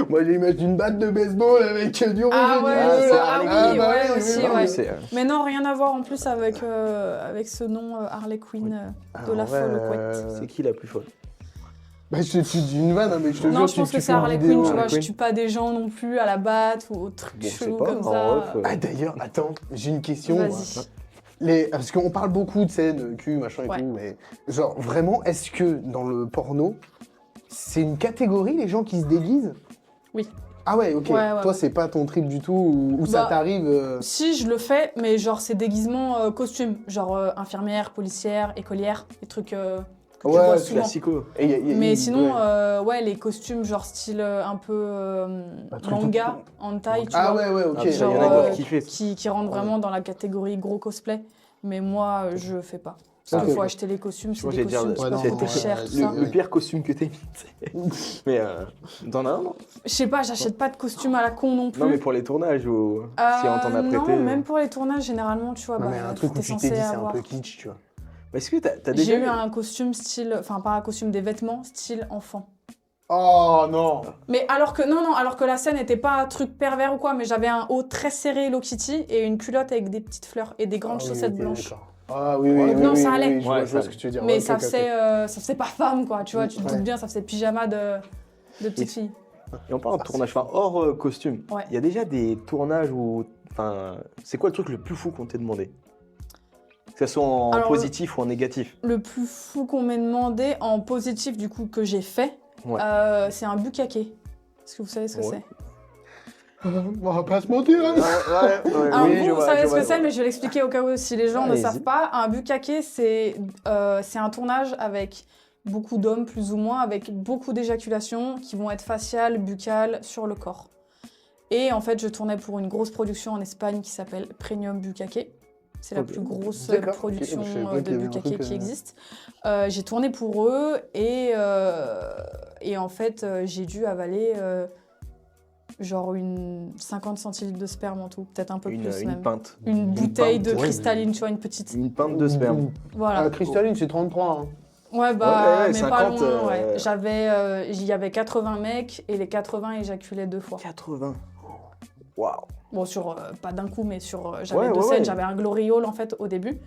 moi j'ai l'image d'une batte de baseball avec du rouge Ah et du ouais, bleu, ça- là. ah oui, bah ouais, oui, aussi, oui, Non, ouais. mais c'est, Mais non, rien à voir en plus avec, avec ce nom Harley Quinn de la Ah, folle ouais, couette. c'est qui la plus folle? Bah, je te dis une vanne, hein, mais je te Non, jure, je pense tu que fais c'est une Harley vidéo. Quinn, tu vois, Harley je Quinn. tue pas des gens non plus à la batte ou au truc Bon, je sais chelou pas, comme en ça. ref, Ah d'ailleurs, attends, j'ai une question. Vas-y. Parce qu'on parle beaucoup de scènes cul, machin et Ouais. tout, mais genre vraiment, est-ce que dans le porno, c'est une catégorie les gens qui se déguisent? Oui. Ah ouais, ok. Ouais, ouais, Toi, ouais. c'est pas ton trip du tout, ou ça Bah, t'arrive Si, je le fais, mais genre c'est déguisement costume, genre infirmière, policière, écolière, des trucs que tu Ouais, vois c'est souvent. Classico. Mais sinon, ouais. les costumes genre style un peu truc manga, hentai, tu Ah vois. ouais, ok. Ah, Genre, il y en a qui doivent kiffer. qui rentrent Ouais. vraiment dans la catégorie gros cosplay. Mais moi, je fais pas. Parce qu'il Ok. faut acheter les costumes, c'est Moi, des j'ai déjà costumes qui ouais, peuvent non, coûter cher, tout ça. le pire costume que t'aies mis. Mais t'en as un, non? Je sais pas, j'achète pas de costume à la con non plus. Non, mais pour les tournages ou si on t'en a prêté. Non, même pour les tournages, généralement, tu vois, Non, bah, mais un truc où t'es tu t'es censé dit, c'est un avoir. peu kitsch, tu vois. Est-ce que t'as déjà J'ai eu un costume style, enfin pas un costume, des vêtements style enfant. Oh non! Mais alors que la scène n'était pas un truc pervers ou quoi, mais j'avais un haut très serré Hello Kitty et une culotte avec des petites fleurs et des grandes Ah oui, chaussettes ok, blanches. d'accord. Ah oui, oui, oui. Non, oui, ça oui, allait. oui, je vois- Ouais, je vois ça ce que tu veux dire. Mais Ouais, ça ok, ok. faisait pas femme quoi, tu vois, tu te Ouais. doutes bien, ça faisait pyjama de petite fille. Et on parle de tournage, enfin hors costume. Ouais. Il y a déjà des tournages où. Enfin, c'est quoi le truc le plus fou qu'on t'ait demandé? Que ce soit en Alors, positif ou en négatif. Le plus fou qu'on m'ait demandé en positif du coup que j'ai fait, Ouais. c'est un bukkake. Est-ce que vous savez ce que Ouais. c'est? On va pas se mentir, hein. Alors oui, je vous vois, savez je ce vois, que je c'est, vois. mais je vais l'expliquer au cas où si les gens ne Allez-y. savent pas. Un bukkake, c'est un tournage avec beaucoup d'hommes, plus ou moins, avec beaucoup d'éjaculations qui vont être faciales, buccales, sur le corps. Et en fait, je tournais pour une grosse production en Espagne qui s'appelle Premium Bukkake. C'est la Ok. plus grosse D'accord, production ok. Je savais pas qu'il de y avait un bukkake truc, qui existe. J'ai tourné pour eux et en fait, j'ai dû avaler genre une 50 centilitres de sperme en tout, peut-être un peu plus Une même. pinte. Une bouteille pinte, de ouais, cristalline, tu vois, une petite. Une pinte de sperme. Voilà. Ah, cristalline, c'est 33. Hein. Ouais, bah, Ouais, mais 50, pas loin, ouais. Il y avait 80 mecs et les 80 éjaculaient 2 fois. 80. Waouh. Bon, pas d'un coup, mais j'avais Ouais, deux ouais, scènes, ouais. j'avais un gloriole en fait au début.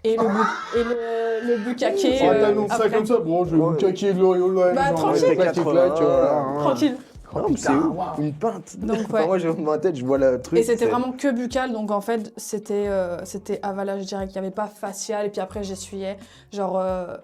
Et le bukkake Oh, t'annonces ça après. comme ça, bon, je vais Ouais. vous caquer gloriole, ouais, Bah, genre, tranquille. ouais, plastique là, tu vois, là, hein. Tranquille. Non, mais c'est putain, ouf. waouh. Une pinte. Donc, Enfin, ouais. moi, j'ai dans ma tête, je vois le truc. Et c'était c'est- vraiment que buccal, donc en fait, c'était avalage direct. Il n'y avait pas facial, et puis après, j'essuyais. Genre,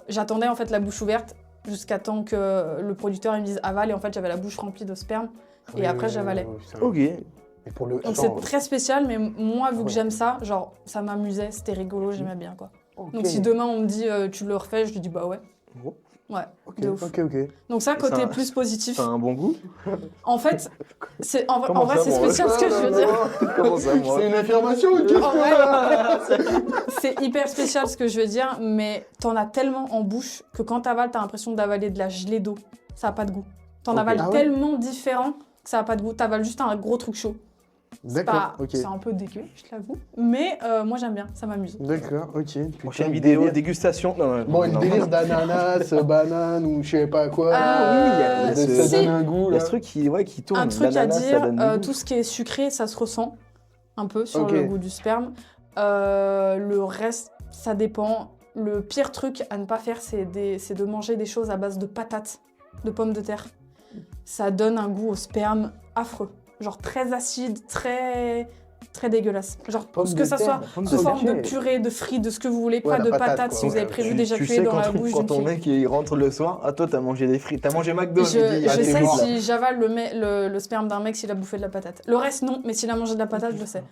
j'attendais en fait la bouche ouverte jusqu'à temps que le producteur il me dise avale, et en fait, j'avais la bouche remplie de sperme. Et après, j'avalais. putain. Ok. Et pour le... Donc Attends, c'est très spécial, mais moi, vu ouais. que j'aime ça, genre, ça m'amusait, c'était rigolo, j'aimais bien, quoi. ok. Donc si demain, on me dit, tu le refais, je lui dis, bah ouais. Oh. Ouais, Ok, de ouf. ok. Donc ça, côté Ça- plus positif. Ça a un bon goût. En fait, en Comment vrai, ça, c'est moi spécial ce que je veux dire. Comment ça, moi C'est une affirmation, ok. En vrai, c'est hyper spécial ce que je veux dire, mais t'en as tellement en bouche que quand t'avales, t'as l'impression d'avaler de la gelée d'eau. Ça a pas de goût. T'en Ok. avales Ah ouais tellement différent que ça a pas de goût. T'avales juste un gros truc chaud. C'est D'accord, pas- ok. C'est un peu dégueu, je te l'avoue. Mais moi j'aime bien, ça m'amuse. D'accord, ok. Putain, Prochaine vidéo, délire. dégustation. Non, Bon, non. une délire d'ananas, banane ou je sais pas quoi. Ah oui, il y a Ça ce- donne un goût, Il y là. a ce truc qui tourne. Un truc à L'ananas, ça dire, donne du goût. tout ce qui est sucré, ça se ressent un peu sur Ok. le goût du sperme. Le reste, ça dépend. Le pire truc à ne pas faire, c'est de manger des choses à base de patates, de pommes de terre. Ça donne un goût au sperme affreux. Genre très acide, très dégueulasse. Genre Pommes ce de que ça terre, soit pommes sous de forme terre. de purée, de frites, de ce que vous voulez, Ouais, pas la de patate, patates quoi. si vous avez Ouais, prévu Tu d'éjaculer sais, dans la quand bouche quand d'une ton fille. mec il rentre le soir, toi t'as mangé des frites, t'as mangé McDo, Je il dit, ah, t'es sais mort, là. si j'avale le sperme d'un mec s'il a bouffé de la patate. Le reste, non, mais s'il a mangé de la patate, je le sais.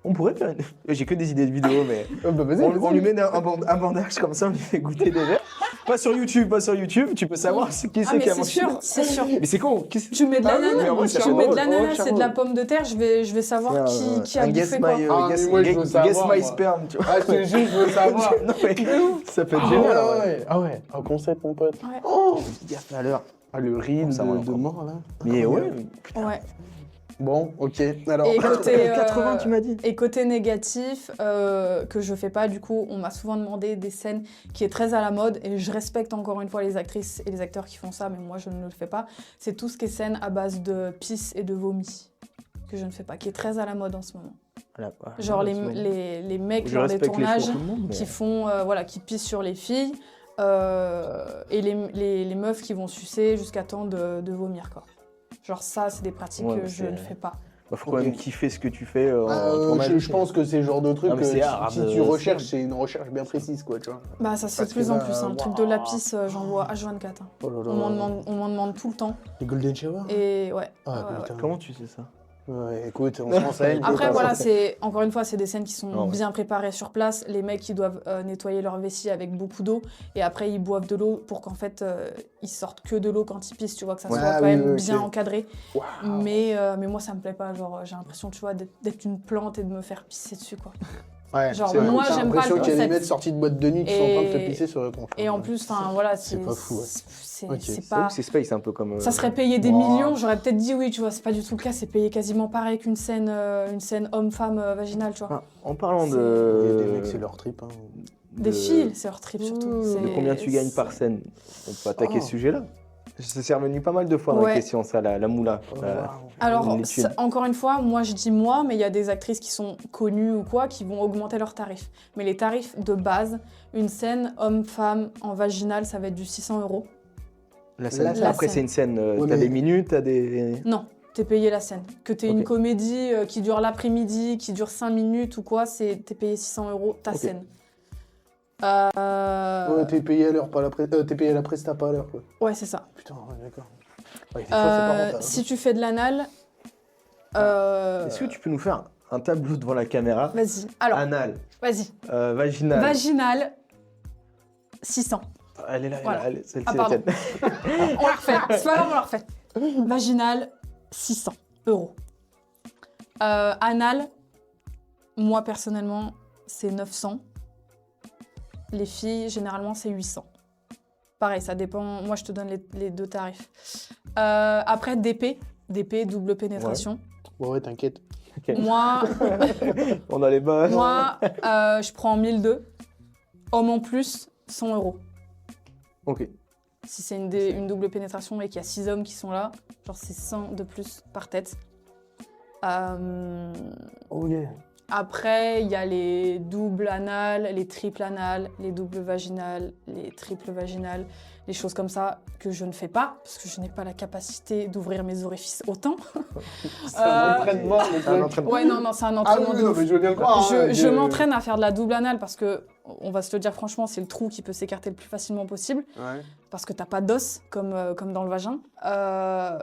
On pourrait faire une... J'ai que des idées de vidéos, mais Bah, vas-y, on vas-y. lui met un bandage comme ça, on lui fait goûter des verres. Pas sur YouTube, tu peux savoir qui Ah, c'est mais qui a c'est mangé. sûr, c'est sûr. Mais c'est con, qui c'est- Tu mets de Ah oui, mais en vrai, l'ananas, c'est tu mets de drôle, l'ananas ouais, et de la pomme de terre, je vais savoir qui a un guess bouffé quoi. my, Ah, guess, mais moi, je veux guess savoir, my moi. sperm, tu vois. Ah, je te jure, je veux savoir. Non, mais ça peut être Ah génial. ouais, ouais. ouais. Ah ouais, un concept, mon pote. Ouais. Oh Fais gaffe à l'heure. Ah, le riz Ça va de encore. mort, là. Mais ouais, Ouais. Bon, ok. Alors, Et côté, 80 tu m'as dit. Et côté négatif, que je fais pas, du coup, on m'a souvent demandé des scènes qui est très à la mode, et je respecte encore une fois les actrices et les acteurs qui font ça, mais moi je ne le fais pas. C'est tout ce qui est scène à base de pisse et de vomi, que je ne fais pas, qui est très à la mode en ce moment. Voilà, Genre ouais, c'est les mecs Je lors des respecte les tournages choix de tout le monde, mais- qui font, qui pissent sur les filles, et les meufs qui vont sucer jusqu'à temps de vomir, quoi. Genre ça, c'est des pratiques Ouais, que mais je c'est- ne fais pas. Bah, faut quand même Ok. kiffer ce que tu fais en tournage. je pense que c'est le genre de truc Ah, mais que c'est hard, si tu recherches, c'est une recherche bien précise, quoi, tu vois. Bah ça se fait Parce de plus que en là, plus, hein. Le truc de la pisse, j'en vois H24. Hein. Oh là là. On m'en demande tout le temps. Les Golden Shower Et ouais. Ah, ouais, ouais. putain. Comment tu sais ça? Ouais, écoute, on se renseigne. Après voilà, c'est encore une fois, c'est des scènes qui sont Ah ouais. bien préparées sur place. Les mecs ils doivent nettoyer leur vessie avec beaucoup d'eau, et après ils boivent de l'eau pour qu'en fait ils sortent que de l'eau quand ils pissent, tu vois, que ça Ouais. soit Ah quand oui, même oui, bien ok. encadré. Waouh. Mais moi ça me plaît pas, genre j'ai l'impression, tu vois, d'être une plante et de me faire pisser dessus, quoi. Ouais, Genre, c'est vrai. moi, T'as j'aime pas l'impression le qu'il y a des concept. mecs sortis de boîte de nuit qui sont en train de te pisser sur le tronche. Et en plus, enfin voilà, C'est pas fou, ouais. c'est Ok. c'est C'est pas. c'est space un peu comme. Ça serait payé des Wow. millions, j'aurais peut-être dit oui, tu vois, c'est pas du tout le cas, c'est payé quasiment pareil qu'une scène homme-femme vaginale, tu vois. Ah, en parlant Il y a de. des mecs, c'est leur trip. Hein. Des filles, c'est leur trip surtout. De combien tu gagnes par scène? On peut attaquer ce sujet-là. C'est revenu pas mal de fois dans la Ouais. question, ça, la moula. Oh, La- waouh. Alors, l'étude. encore une fois, moi je dis moi, mais il y a des actrices qui sont connues ou quoi qui vont augmenter leurs tarifs. Mais les tarifs de base, une scène homme-femme en vaginale, ça va être du 600 €. La scène. La Après, scène. c'est une scène. Ouais, T'as mais- des minutes, t'as des. Non, t'es payé la scène. Que t'aies une Ok. comédie qui dure l'après-midi, qui dure 5 minutes ou quoi, t'es payé 600 € ta Ok. scène. Ouais, t'es payé à l'heure, pas à la t'es payé à la presta, pas à l'heure, quoi. Ouais, c'est ça. Putain, ouais, d'accord. Ouais, des fois, c'est pas rentable. Si tu fais de l'anal, Est-ce que tu peux nous faire un tableau devant la caméra? vas-y. Alors, Anal, vas-y. vaginal. Vaginal, 600. Elle est là, Voilà. elle est là. Celle-ci, Ah, la pardon. tienne. On la refait. C'est pas grave, on la refait. Vaginal, 600 €. Anal, moi personnellement, c'est 900. Les filles, généralement, c'est 800. Pareil, ça dépend. Moi, je te donne les deux tarifs. Après, DP, double pénétration. Ouais, t'inquiète. Ok. Moi, On a les bas. je prends 1002. Homme en plus, 100 €. Ok. Si c'est une double pénétration et qu'il y a 6 hommes qui sont là, genre c'est 100 de plus par tête. Oh yeah. Après, il y a les doubles anales, les triples anales, les doubles vaginales, les triples vaginales, les choses comme ça que je ne fais pas parce que je n'ai pas la capacité d'ouvrir mes orifices autant. C'est un entraînement, le C'est un truc. entraînement. Ouais, non, c'est un Ah entraînement oui, de non, ouf. mais je veux bien le croire. Je m'entraîne à faire de la double anale parce que, on va se le dire franchement, c'est le trou qui peut s'écarter le plus facilement possible. Ouais. Parce que t'as pas d'os comme dans le vagin.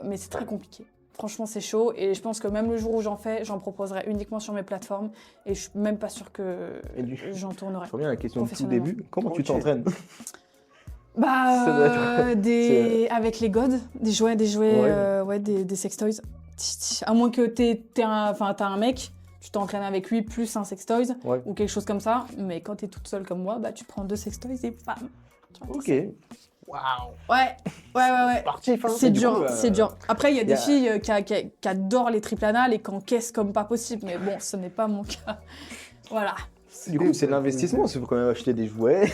Mais c'est très compliqué. Franchement, c'est chaud. Et je pense que même le jour où j'en fais, j'en proposerai uniquement sur mes plateformes. Et je suis même pas sûre que Et du- j'en tournerai. Je reviens à la question du tout Professionnellement. début. Comment tu Ok. t'entraînes? Bah, Ça doit être- avec les godes, des jouets, des sextoys. À moins que t'as un mec, tu t'entraînes avec lui plus un sextoys Ouais. ou quelque chose comme ça. Mais quand t'es toute seule comme moi, bah tu prends 2 sextoys et bam. Tu vois, t'es Ok. Waouh. Ouais. Sportif, hein. C'est du dur, coup, c'est dur. Après, il y a y des a- filles qui adorent les triples anales et qui encaissent comme pas possible. Mais bon, ce n'est pas mon cas. Voilà. Du coup, c'est l'investissement. Il faut quand même acheter des jouets.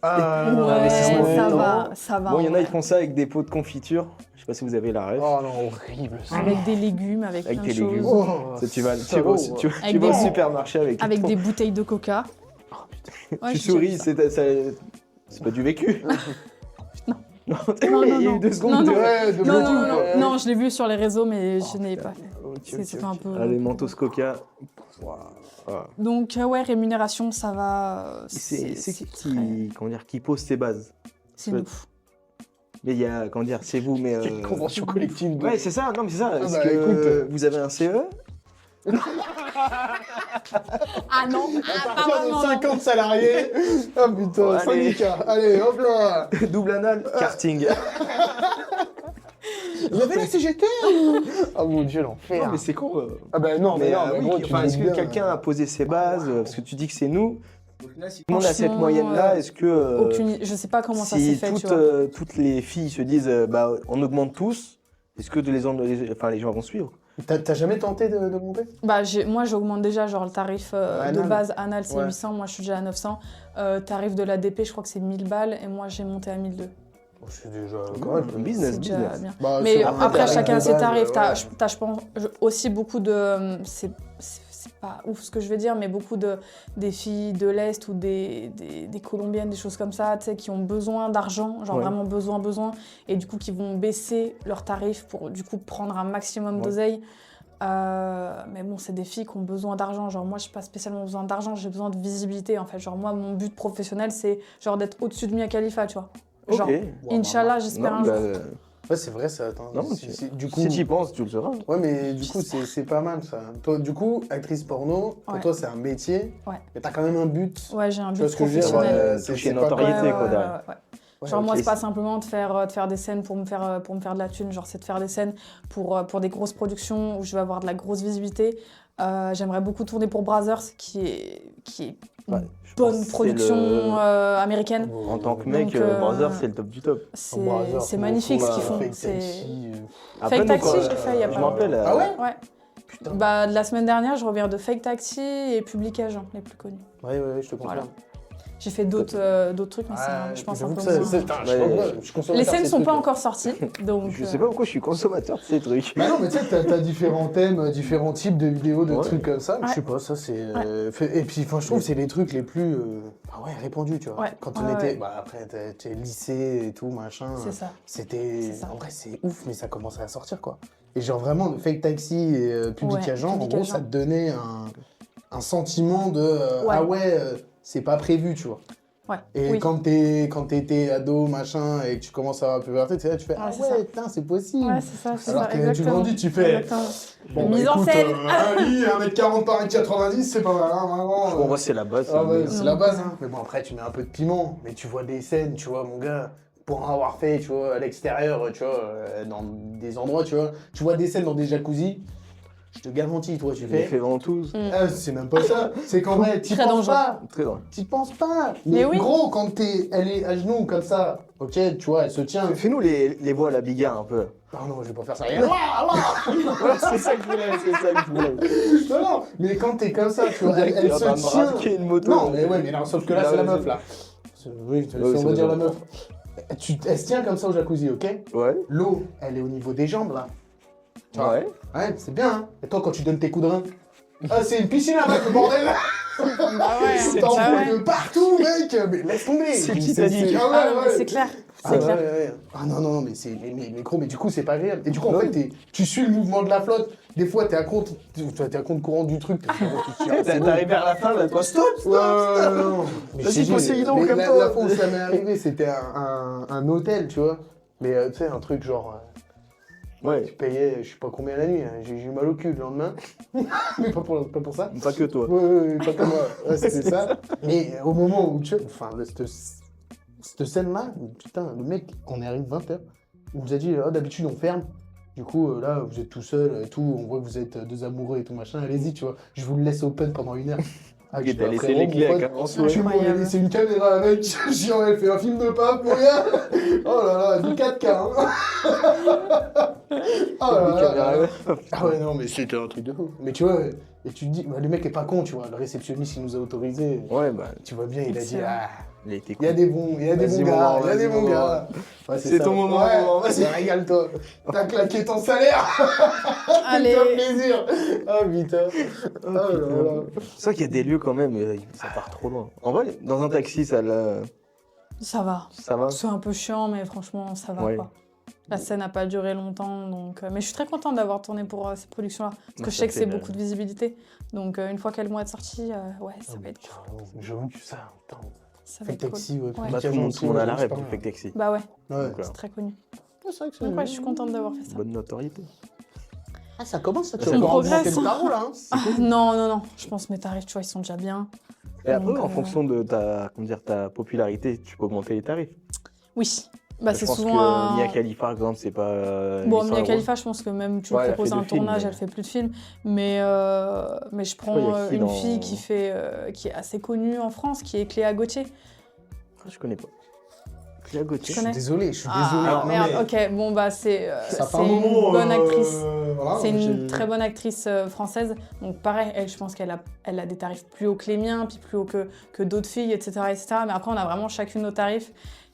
Ah, Ouais, investissement ça temps. va, ça va. Bon, il y en a, ouais. ils font ça avec des pots de confiture. Je sais pas si vous avez la ref. Oh non, horrible ça. Avec des légumes, avec Avec plein des de choses. légumes. Oh, Ça, tu vas, salaud. Avec vas au des- supermarché avec. Avec des bouteilles de coca. Ouais, Tu j'ai souris, déjà vu c'est pas du vécu. Non. Non, Non, il y a non, eu 2 non. secondes Non, de. non. Ouais, de ça. beaucoup, Non, ouais. non, je l'ai vu sur les réseaux, mais je n'ai pas fait. Ok, C'était ok, un ok. peu- Allez, Mentos Coca. Voilà. Donc, ouais, rémunération, ça va. C'est qui très- comment dire, qui pose ses bases? C'est nous. Mais il y a, comment dire, c'est vous, mais. Il y a une convention collective. de- Ouais, c'est ça, non, mais c'est ça. Est-ce bah, que écoute, vous avez un CE? Ah non, À partir de 50 salariés. Ah putain, Oh, allez. syndicat. Allez, hop là. Double anal, karting. Il y avait la CGT. Ah mon dieu, l'enfer. Non, mais c'est con. Ah bah non, mais non, mais oui, gros, enfin, tu est-ce dis que bien, quelqu'un a posé ses bases? Parce que tu dis que c'est nous. Tout le monde a cette Franchement, moyenne-là. Est-ce que. je sais pas comment ça s'est si fait, tu toutes, vois. toutes les filles se disent bah, on augmente tous, est-ce que les gens vont suivre? T'as jamais tenté de monter? Bah, moi, j'augmente déjà, genre, le tarif de Anal. base anal, c'est Ouais. 800. Moi, je suis déjà à 900. Tarif de la DP, je crois que c'est 1000 balles. Et moi, j'ai monté à 1002. Oh, c'est déjà Business, C'est déjà business. bien. Bah, Mais sur un après, tarif chacun de a ses base, tarifs. ouais. T'as, je pense, aussi beaucoup de. C'est pas ouf ce que je veux dire, mais beaucoup des filles de l'Est ou des Colombiennes, des choses comme ça, tu sais, qui ont besoin d'argent, genre Ouais. vraiment besoin, et du coup qui vont baisser leurs tarifs pour du coup prendre un maximum Ouais. d'oseille. Mais bon, c'est des filles qui ont besoin d'argent. Genre moi, j'ai pas spécialement besoin d'argent, j'ai besoin de visibilité en fait. Genre moi, mon but professionnel, c'est genre d'être au-dessus de Mia Khalifa, tu vois. Genre, Ok. Inch'Allah, j'espère Non, un jour. bah, Ouais, c'est vrai ça. Attends, non, du coup. si tu y penses, tu le sauras. Ouais, mais du coup, c'est pas mal ça. Toi, du coup, actrice porno, pour Ouais. toi, c'est un métier. Ouais. Mais t'as quand même un but. Ouais, j'ai un Tu vois but ce que je veux dire? professionnel. C'est toucher une pas notoriété, pareil. quoi, derrière. Ouais, Genre ok. moi c'est pas simplement de faire des scènes pour me faire de la thune, genre c'est de faire des scènes pour des grosses productions où je vais avoir de la grosse visibilité. J'aimerais beaucoup tourner pour Brazzers qui est qui est Ouais, une je pense bonne que c'est production le- américaine. En tant que Donc, mec, Brother, c'est le top du top. C'est magnifique ce qu'ils font. Fake C'est- Taxi, Après, Fake nous, Taxi, quand- je l'ai fait il y a je pas me rappelle. Ah ouais Ouais. Putain. Bah, de la semaine dernière, je reviens de Fake Taxi et Public Agent, les plus connus. Ouais, je te comprends. Voilà. J'ai fait d'autres trucs, mais c'est, je pense, un j'avoue peu que ça, moins. putain, je Ouais. comprends pas, je consomme Les faire scènes ces sont pas trucs, encore sorties, donc... Je sais pas pourquoi je suis consommateur de ces trucs. Bah non, mais tu sais, t'as différents thèmes, différents types de vidéos, de Ouais. trucs comme ça. Ouais. Je sais pas, ça c'est. Et puis, enfin, je trouve que c'est les trucs les plus répandus, tu vois. Ouais. Quand on Ouais, était. ouais. Bah après, t'es lycée et tout, machin. C'est ça. C'était. C'est ça. En vrai, c'est ouf, mais ça commençait à sortir, quoi. Et genre vraiment, le Fake Taxi et Public Ouais, Agent, en Public gros, Agent. ça te donnait un sentiment de. Ouais. Ah ouais, c'est pas prévu, tu vois. Ouais. Et Oui. quand t'étais ado, machin, et que tu commences à avoir la puberté, tu sais, là, tu fais Ouais, ah c'est ouais, ça. putain, c'est possible. Ouais, c'est ça, c'est Alors ça, que tu exactement. grandis, tu fais. Exactement. Bon, Mise en scène. un lit, 1m40 par 1m90, c'est pas mal, hein, vraiment. Pour moi, c'est la base. Ah ouais, mais- c'est Non. la base, hein. Mais bon, après, tu mets un peu de piment, mais tu vois des scènes, tu vois, mon gars, pour en avoir fait, tu vois, à l'extérieur, tu vois, dans des endroits, tu vois des scènes dans des jacuzzis, je te garantis, toi, tu Je l'ai fais. fait ventouses. Ah, c'est même pas ça, c'est qu'en vrai, t'y Très penses dangereux. pas. Très drôle. T'y penses pas. Mais oui. Gros, quand elle est à genoux comme ça, ok, tu vois, elle se tient. Fais-nous les voix à la Bigard un peu. Ah non, je vais pas faire ça. Voilà, c'est ça que je voulais, c'est ça que je voulais. Non, mais quand t'es comme ça, tu vois, elle Il est en train de se tient. braquer une moto. Non, mais ouais, mais non, sauf que là, c'est la meuf, là. Oui, si on c'est va dire la la meuf. Elle se tient comme ça au jacuzzi, ok? Ouais. L'eau, elle est au niveau des jambes, là. Tu vois? Ouais. Ouais, c'est bien, hein. Et toi, quand tu donnes tes coups de rein, ah, c'est une piscine là-bas, le bordel! Bah ouais, T'en bah fous ouais. de partout, mec! Mais laisse tomber! C'est Puis Titanic. Ah ouais, Ah non, mais ouais. c'est clair, Ah c'est clair. ouais. Ah non, mais c'est. Mais gros, mais du coup, c'est pas agréable. Et du coup, en fait, tu suis le mouvement de la flotte. Des fois, t'es à compte courant du truc. T'arrives vers la fin, là, toi, stop! Ouais, non. Mais Vas-y, je t'ai dit, Poséidon, mais calme-toi. la fois où ça m'est arrivé, c'était un hôtel, tu vois. Mais tu sais, un truc genre. Ouais. Tu payais, je sais pas combien la nuit. Hein. J'ai eu mal au cul le lendemain. Mais pas pour ça. Pas que toi. Ouais, pas comme moi. Ouais, c'était ça. Mais au moment où tu. Enfin, cette scène-là, putain, le mec, on est arrivé 20h. Il nous a dit, oh, d'habitude, on ferme. Du coup, là, vous êtes tout seul et tout. On voit que vous êtes deux amoureux et tout machin. Allez-y, tu vois. Je vous le laisse open pendant 1 heure. Ah, Ok, je t'as fais, laissé frérot, les mon clés pote, à Carenceau. tu m'aurais Incroyable. laissé une caméra avec. J'y aurais fait un film de pape, mon gars. Oh là là, du 4K. Hein. Oh là là. Ah ouais, non, mais c'était un truc de fou. Mais tu vois, et tu te dis, bah, le mec est pas con, tu vois. Le réceptionniste, il nous a autorisé. Ouais, bah, Tu vois bien, il a dit, Excellent. ah, il a été il y a cool. des bons, il y a des Vas-y, bons gars, maman, il y a des vas-y, bons maman. gars. Ouais, C'est ça. ton moment, maman, vas-y. Ouais, régale-toi. T'as claqué ton salaire. Allez. Fais-toi plaisir. Oh putain. Oh là là. C'est vrai qu'il y a des lieux quand même, ça part trop loin. En vrai, dans un taxi, ça va. Ça va. C'est un peu chiant, mais franchement, ça va, Ouais. quoi. La scène n'a pas duré longtemps, donc... mais je suis très contente d'avoir tourné pour cette production-là, parce que Ouais, je ça sais que fait c'est le- beaucoup de visibilité. Donc une fois qu'elles vont être sorties, ouais, ça va être cool. J'avoue que ça, putain. Ça va Fake être cool. taxi, ouais. Ouais. Bah, tout le monde à l'arrêt pour le Fake Taxi. Bah ouais, Ouais. Donc, c'est très connu. C'est vrai que c'est. Donc ouais, je suis contente d'avoir fait ça. Bonne notoriété. Ah, ça commence, ça. Tu Ça vas encore progresse, augmenter le tarot, là. Hein. Ah, non, je pense que mes tarifs, tu vois, ils sont déjà bien. Et après, Donc, en fonction de ta popularité, tu peux augmenter les tarifs. Oui, bah Je c'est pense souvent que un... Mia Khalifa, par exemple, c'est pas. Bon, 800 Mia €. Khalifa, je pense que même tu lui Ouais, elle proposes fait un deux films, tournage, mais- elle fait plus de films. Mais je prends Ouais, y a qui une dans- fille qui est assez connue en France, qui est Cléa Gauthier. Ah, je connais pas. Cléa Gauthier. Tu connais? Désolé, je suis désolé. Ah Non, merde, mais ok, bon bah c'est ça fait c'est un une moment, bonne actrice. voilà, C'est une j'ai- très bonne actrice française. Donc pareil, elle, je pense qu'elle a des tarifs plus hauts que les miens, puis plus hauts que d'autres filles, etc., etc. Mais après, on a vraiment chacune nos tarifs.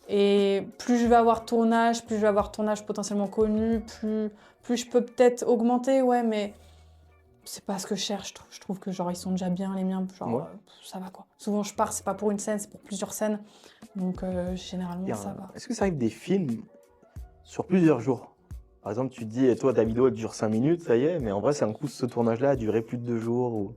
Et plus je vais avoir tournage, plus je vais avoir tournage potentiellement connu, plus je peux peut-être augmenter, ouais, mais c'est pas ce que je cherche. Je trouve que genre ils sont déjà bien les miens, genre Ouais. ça va quoi. Souvent je pars, c'est pas pour une scène, c'est pour plusieurs scènes. Donc généralement ça va. Est-ce que ça arrive des films sur plusieurs jours? Par exemple, tu te dis, toi, ta vidéo, elle dure 5 minutes, ça y est, mais en vrai, c'est un coup, ce tournage-là a duré plus de 2 jours ou...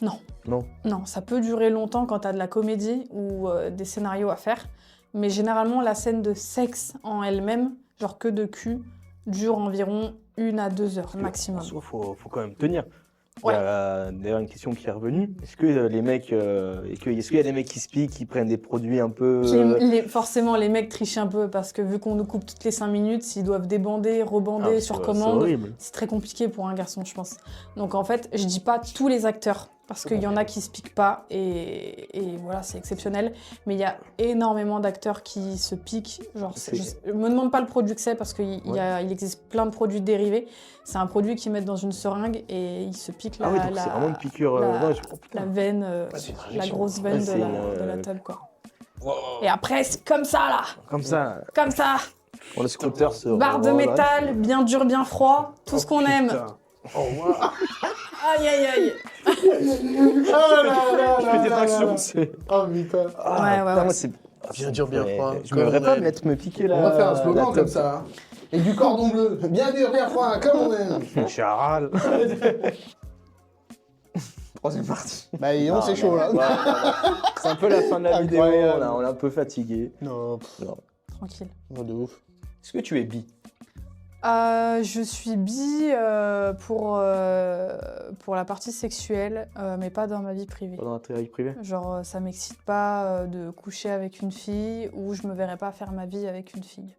Non. Non. Non, ça peut durer longtemps quand t'as de la comédie ou des scénarios à faire. Mais généralement, la scène de sexe en elle-même, genre que de cul, dure environ 1 à 2 heures maximum. En soi, faut quand même tenir. Ouais. Il y a d'ailleurs une question qui est revenue. Est-ce que les mecs, est-ce qu'il y a des mecs qui se piquent, qui prennent des produits un peu... Forcément, les mecs trichent un peu parce que vu qu'on nous coupe toutes les 5 minutes, s'ils doivent débander, rebander Ah, sur c'est commande, horrible. c'est très compliqué pour un garçon, je pense. Donc en fait, je dis pas tous les acteurs Parce qu'il y en a qui se piquent pas et voilà, c'est exceptionnel. Mais il y a énormément d'acteurs qui se piquent. Genre, je me demande pas le produit que c'est parce qu'il il existe plein de produits dérivés. C'est un produit qu'ils mettent dans une seringue et ils se piquent Ah oui, donc c'est vraiment une piqûre. la veine, la grosse veine de la tub, quoi. Wow. Et après, c'est comme ça, là. Comme ça. Comme ça. Bon, le scooter se barre de métal, bien dur, bien froid, tout ce qu'on aime. Oh, wow. Aïe, aïe, aïe. Oh là là Je fais des tractions, c'est... Oh putain. Ouais. Moi, c'est Bien dur, bien froid. Je me devrais pas me piquer là. On va faire un slogan comme ça. Hein. Et du cordon bleu. Bien dur, bien froid, comme on aime. Charal. Troisième partie. Bah, c'est chaud là. C'est un peu la fin de la vidéo, Incroyable. on est un peu fatigué. Non, Tranquille. de ouf. Est-ce que tu es bi? Je suis bi pour la partie sexuelle, mais pas dans ma vie privée. Pas dans ta vie privée. Genre, ça m'excite pas de coucher avec une fille ou je me verrais pas faire ma vie avec une fille.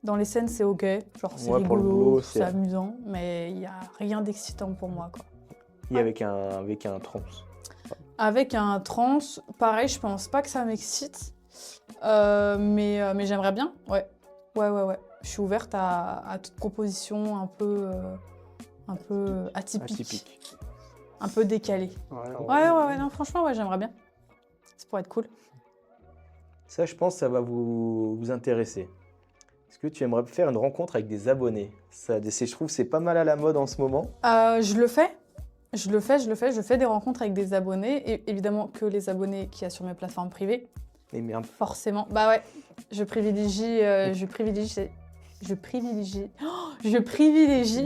Dans les scènes, c'est ok, genre c'est Ouais, pour le rigolo, boulot, c'est amusant, mais il y a rien d'excitant pour moi, quoi. Et avec un trans. Avec un trans, pareil, je pense pas que ça m'excite, mais j'aimerais bien, ouais. Je suis ouverte à toute proposition un peu atypique. Un peu décalée. Ouais, non, franchement, ouais, j'aimerais bien. Ça pourrait être cool. Ça, je pense, ça va vous intéresser. Est-ce que tu aimerais faire une rencontre avec des abonnés? Je trouve que c'est pas mal à la mode en ce moment. Je le fais. Je fais des rencontres avec des abonnés, et évidemment que les abonnés qu'il y a sur mes plateformes privées. Mais merde. Forcément. Bah ouais, je privilégie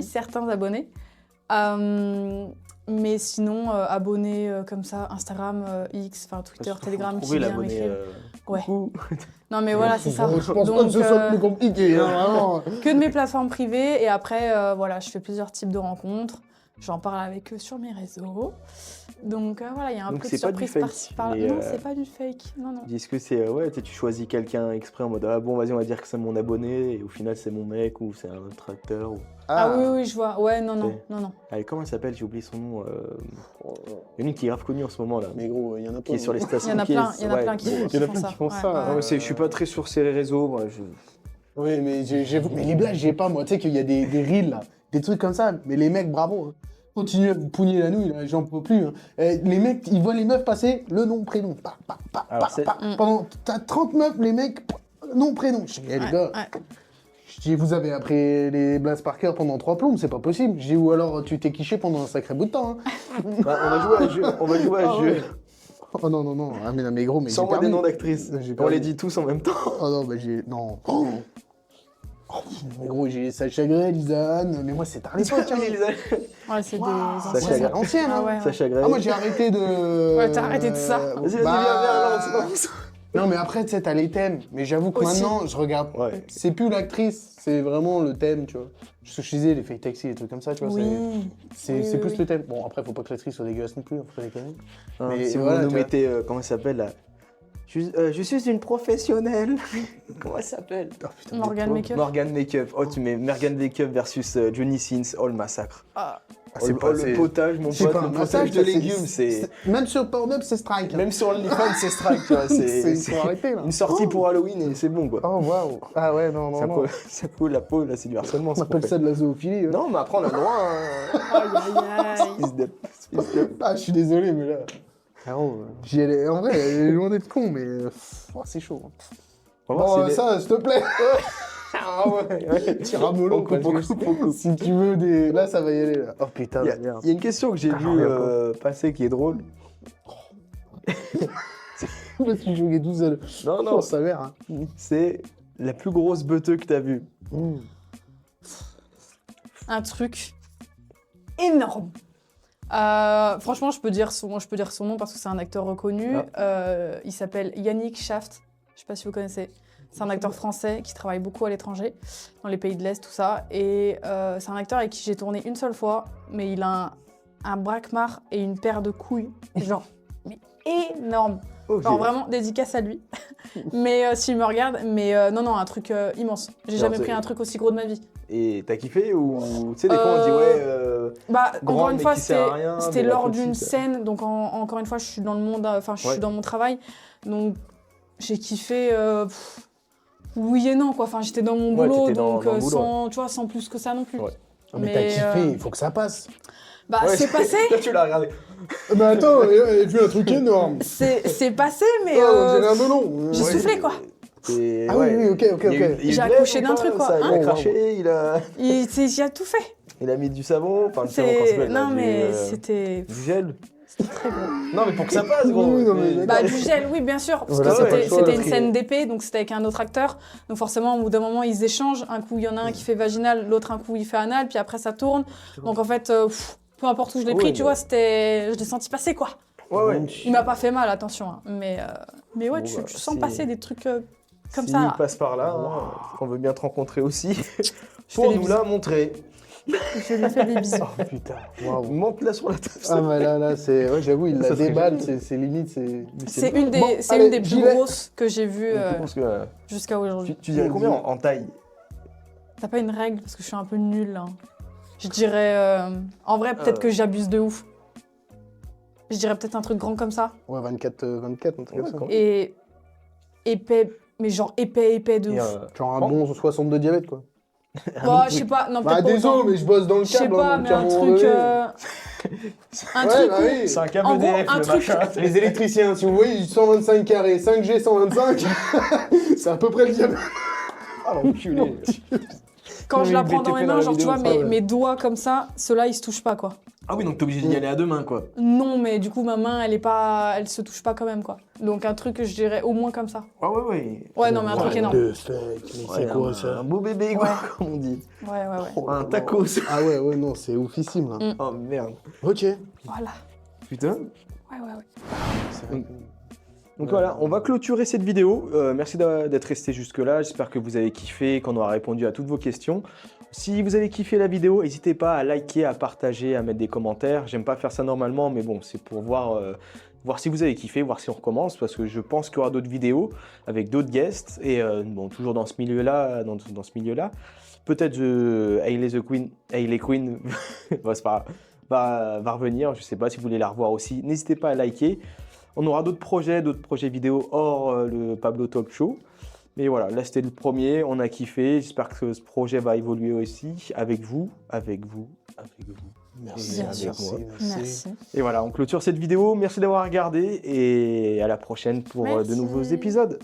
certains abonnés. Mais sinon, abonnés comme ça, Instagram, X, enfin Twitter, Telegram, qui vient m'écrire. Ouais. Non mais voilà, c'est ça. Je pense pas que ce soit plus compliqué, hein, vraiment. Que de mes plateformes privées, et après, voilà, je fais plusieurs types de rencontres. J'en parle avec eux sur mes réseaux. Donc voilà, il y a un peu de surprise par-ci par-là. Non, c'est pas du fake. Non. Est-ce que c'est tu choisis quelqu'un exprès en mode bon, vas-y, on va dire que c'est mon abonné et au final c'est mon mec ou c'est un autre acteur ou... Ah oui, je vois. Ouais, non. Allez, comment elle s'appelle? J'ai oublié son nom. Il y en a une qui est grave connue en ce moment là. Mais gros, il y en a pas. Qui est sur les stations. Il y en a plein qui font ça. Je suis pas très sur ces réseaux. Moi, Oui, mais mais les blagues, j'ai pas moi. Tu sais qu'il y a des reels là, des trucs comme ça. Mais les mecs, bravo. Hein. Continuez à vous pougner la nouille, là, j'en peux plus. Hein. Les mecs, ils voient les meufs passer, le nom, prénom. Pendant, t'as 30 meufs, les mecs, nom, prénom. Je dis, les gars, je dis, vous avez appris les blagues par cœur pendant 3 plombes, c'est pas possible. Je dis, ou alors tu t'es quiché pendant un sacré bout de temps. Hein. on va jouer à un jeu. Oh non. Ah, mais gros, mais sans moi des noms d'actrices. On les dit tous en même temps. Oh non, non. Mais gros, j'ai Sacha Grey, Lisanne, mais moi c'est tard l'époque. Ouais, c'est des anciennes. Ah ouais. Sacha Grey. Ah, moi j'ai arrêté de. Ouais, t'as arrêté de ça. Vas-y, viens, non, mais après, tu sais, t'as les thèmes. Mais j'avoue que maintenant, je regarde. Ouais. C'est plus l'actrice, c'est vraiment le thème, tu vois. Ce que je disais, les fake taxi, les trucs comme ça, tu vois. Oui. C'est plus le thème. Bon, après, faut pas que l'actrice soit dégueulasse non plus, faut pas déconner. Mais si vous nous mettez, comment elle s'appelle là? Je suis une professionnelle. Comment elle s'appelle? Morgan Makeup. Morgan Makeup. Oh, tu mets Morgan Makeup versus Johnny Sins. Oh, le massacre. Le potage, mon pote, le potage de légumes, c'est... Même sur Pornhub, c'est strike. Même sur OnlyFans, c'est strike, tu vois. C'est faut arrêter, là. Une sortie pour Halloween et c'est bon, quoi. Oh, waouh. Ah ouais, non. Ça coule la peau, là, c'est du harcèlement. On appelle ça de la zoophilie. Non, mais après, on a le droit. Aïe. Ah, je suis désolé, mais là... J'y allais... En vrai, elle est loin d'être con, mais... c'est chaud. Bon, ça, s'il te plaît. Ah ouais. Tire mollo, quoi. Si tu veux des... Là, ça va y aller, là. Oh putain, il y a une question que j'ai vue passer qui est drôle. Parce que tu jouais tout seul. Non. Sa mère. Hein. C'est la plus grosse beuteux que t'as vue. Un truc énorme. Franchement, je peux dire son nom parce que c'est un acteur reconnu. Il s'appelle Yannick Schaft. Je sais pas si vous connaissez. C'est un acteur français qui travaille beaucoup à l'étranger, dans les pays de l'Est, tout ça. Et c'est un acteur avec qui j'ai tourné une seule fois, mais il a un braquemar et une paire de couilles, genre, mais énorme. Ok. Alors vraiment, dédicace à lui. Mais s'il me regarde, mais non, un truc immense. J'ai Genre, jamais pris un truc aussi gros de ma vie. Et t'as kiffé ou tu sais des fois on dit Bah, grande, encore une mais fois, qui sert à rien, c'était mais la lors petite, d'une scène. Donc, encore une fois, je suis dans le monde, enfin, je Ouais. suis dans mon travail. Donc, j'ai kiffé. Oui et non, quoi. Enfin, j'étais dans mon Ouais, boulot, t'étais dans donc le boulot, sans, tu vois, sans plus que ça non plus. Ouais. Mais t'as kiffé, il faut que ça passe. Bah, Ouais, c'est passé. Là tu l'as regardé. Mais attends, j'ai vu un truc énorme. C'est passé, mais on dirait un melon. j'ai soufflé, quoi. Ah oui, ok. J'ai accouché d'un truc, quoi, Ça, il hein. a craché, il J'ai tout fait. a mis du savon. Enfin, le savon quand c'est Non, mais c'était du gel. très gros. Non, mais pour que ça passe, gros. Oui, non, mais Bah, du gel, oui, bien sûr. Parce Voilà, que ouais, c'était une ouais. scène d'épée, donc c'était avec un autre acteur. Donc forcément, au bout d'un moment, ils échangent. Un coup, il y en a un qui fait vaginal, l'autre, un coup, il fait anal, puis après, ça tourne. Donc en fait, peu importe où je l'ai pris, Ouais, tu mais- vois, je l'ai senti passer, quoi. Ouais. Il m'a pas fait mal, attention. Hein. Mais ouais, Bon, tu bah, sens si- passer des trucs comme S'il ça. Là. passe par là, on veut bien te rencontrer aussi. Je Pour fais des nous bisous. la montrer. Je lui fais des bisous. Oh putain, waouh. Monte-la sur la table. Ah, mais là, c'est. Ouais, j'avoue, il la Ça serait déballe, génial. c'est limite, c'est. C'est une des, Bon, c'est allez, une des j'y plus vais. grosses que j'ai vues Parce que, jusqu'à aujourd'hui. tu dirais combien en taille? T'as pas une règle parce que je suis un peu nulle. Hein. Je dirais. En vrai, peut-être que j'abuse de ouf. Je dirais peut-être un truc grand comme ça. Ouais, 24, un truc Ouais, comme ça. quand même. Et épais, mais genre épais de Et, ouf. Genre un bon 60 de diamètre, quoi. Bah, je sais pas, non, Bah, peut-être pas désolé, autant. mais je bosse dans le Je sais câble. pas, hein, mais donc à un moment truc. donné- Un Ouais, truc bah où. oui. C'est un câble En gros, EDF, un le truc- machin. Les électriciens, si vous voyez, 125 carrés, 5G 125, c'est à peu près le diamètre. Ah, l'enculé. Quand je la Le prends dans BTP mes dans mains, la genre, tu vidéo, vois, ça, ouais. mes doigts comme ça, ceux-là, ils se touchent pas, quoi. Ah oui, donc t'es obligé d'y aller à deux mains, quoi. Non, mais du coup, ma main, elle se touche pas quand même, quoi. Donc, un truc que je dirais au moins comme ça. Ah ouais. Ouais, non, mais un truc énorme. De fake, mais c'est quoi ça? Un beau bébé, quoi, Ouais. comme on dit. Ouais. Oh, Un non. tacos. Ah ouais, non, c'est oufissime là. Mm. Oh merde. Ok. Voilà. Putain. Ouais. C'est vrai que- Donc voilà, on va clôturer cette vidéo. Merci d'être resté jusque-là. J'espère que vous avez kiffé, qu'on aura répondu à toutes vos questions. Si vous avez kiffé la vidéo, n'hésitez pas à liker, à partager, à mettre des commentaires. J'aime pas faire ça normalement, mais bon, c'est pour voir si vous avez kiffé, voir si on recommence, parce que je pense qu'il y aura d'autres vidéos avec d'autres guests. Et bon, toujours dans ce milieu-là, peut-être Hailey Quinn bon, c'est pas grave, va revenir. Je sais pas si vous voulez la revoir aussi. N'hésitez pas à liker. On aura d'autres projets vidéo hors le Pablo Talk Show. Mais voilà, là c'était le premier, on a kiffé. J'espère que ce projet va évoluer aussi avec vous. Merci, Bien sûr. Merci. Et voilà, on clôture cette vidéo. Merci d'avoir regardé et à la prochaine pour de Merci. nouveaux épisodes.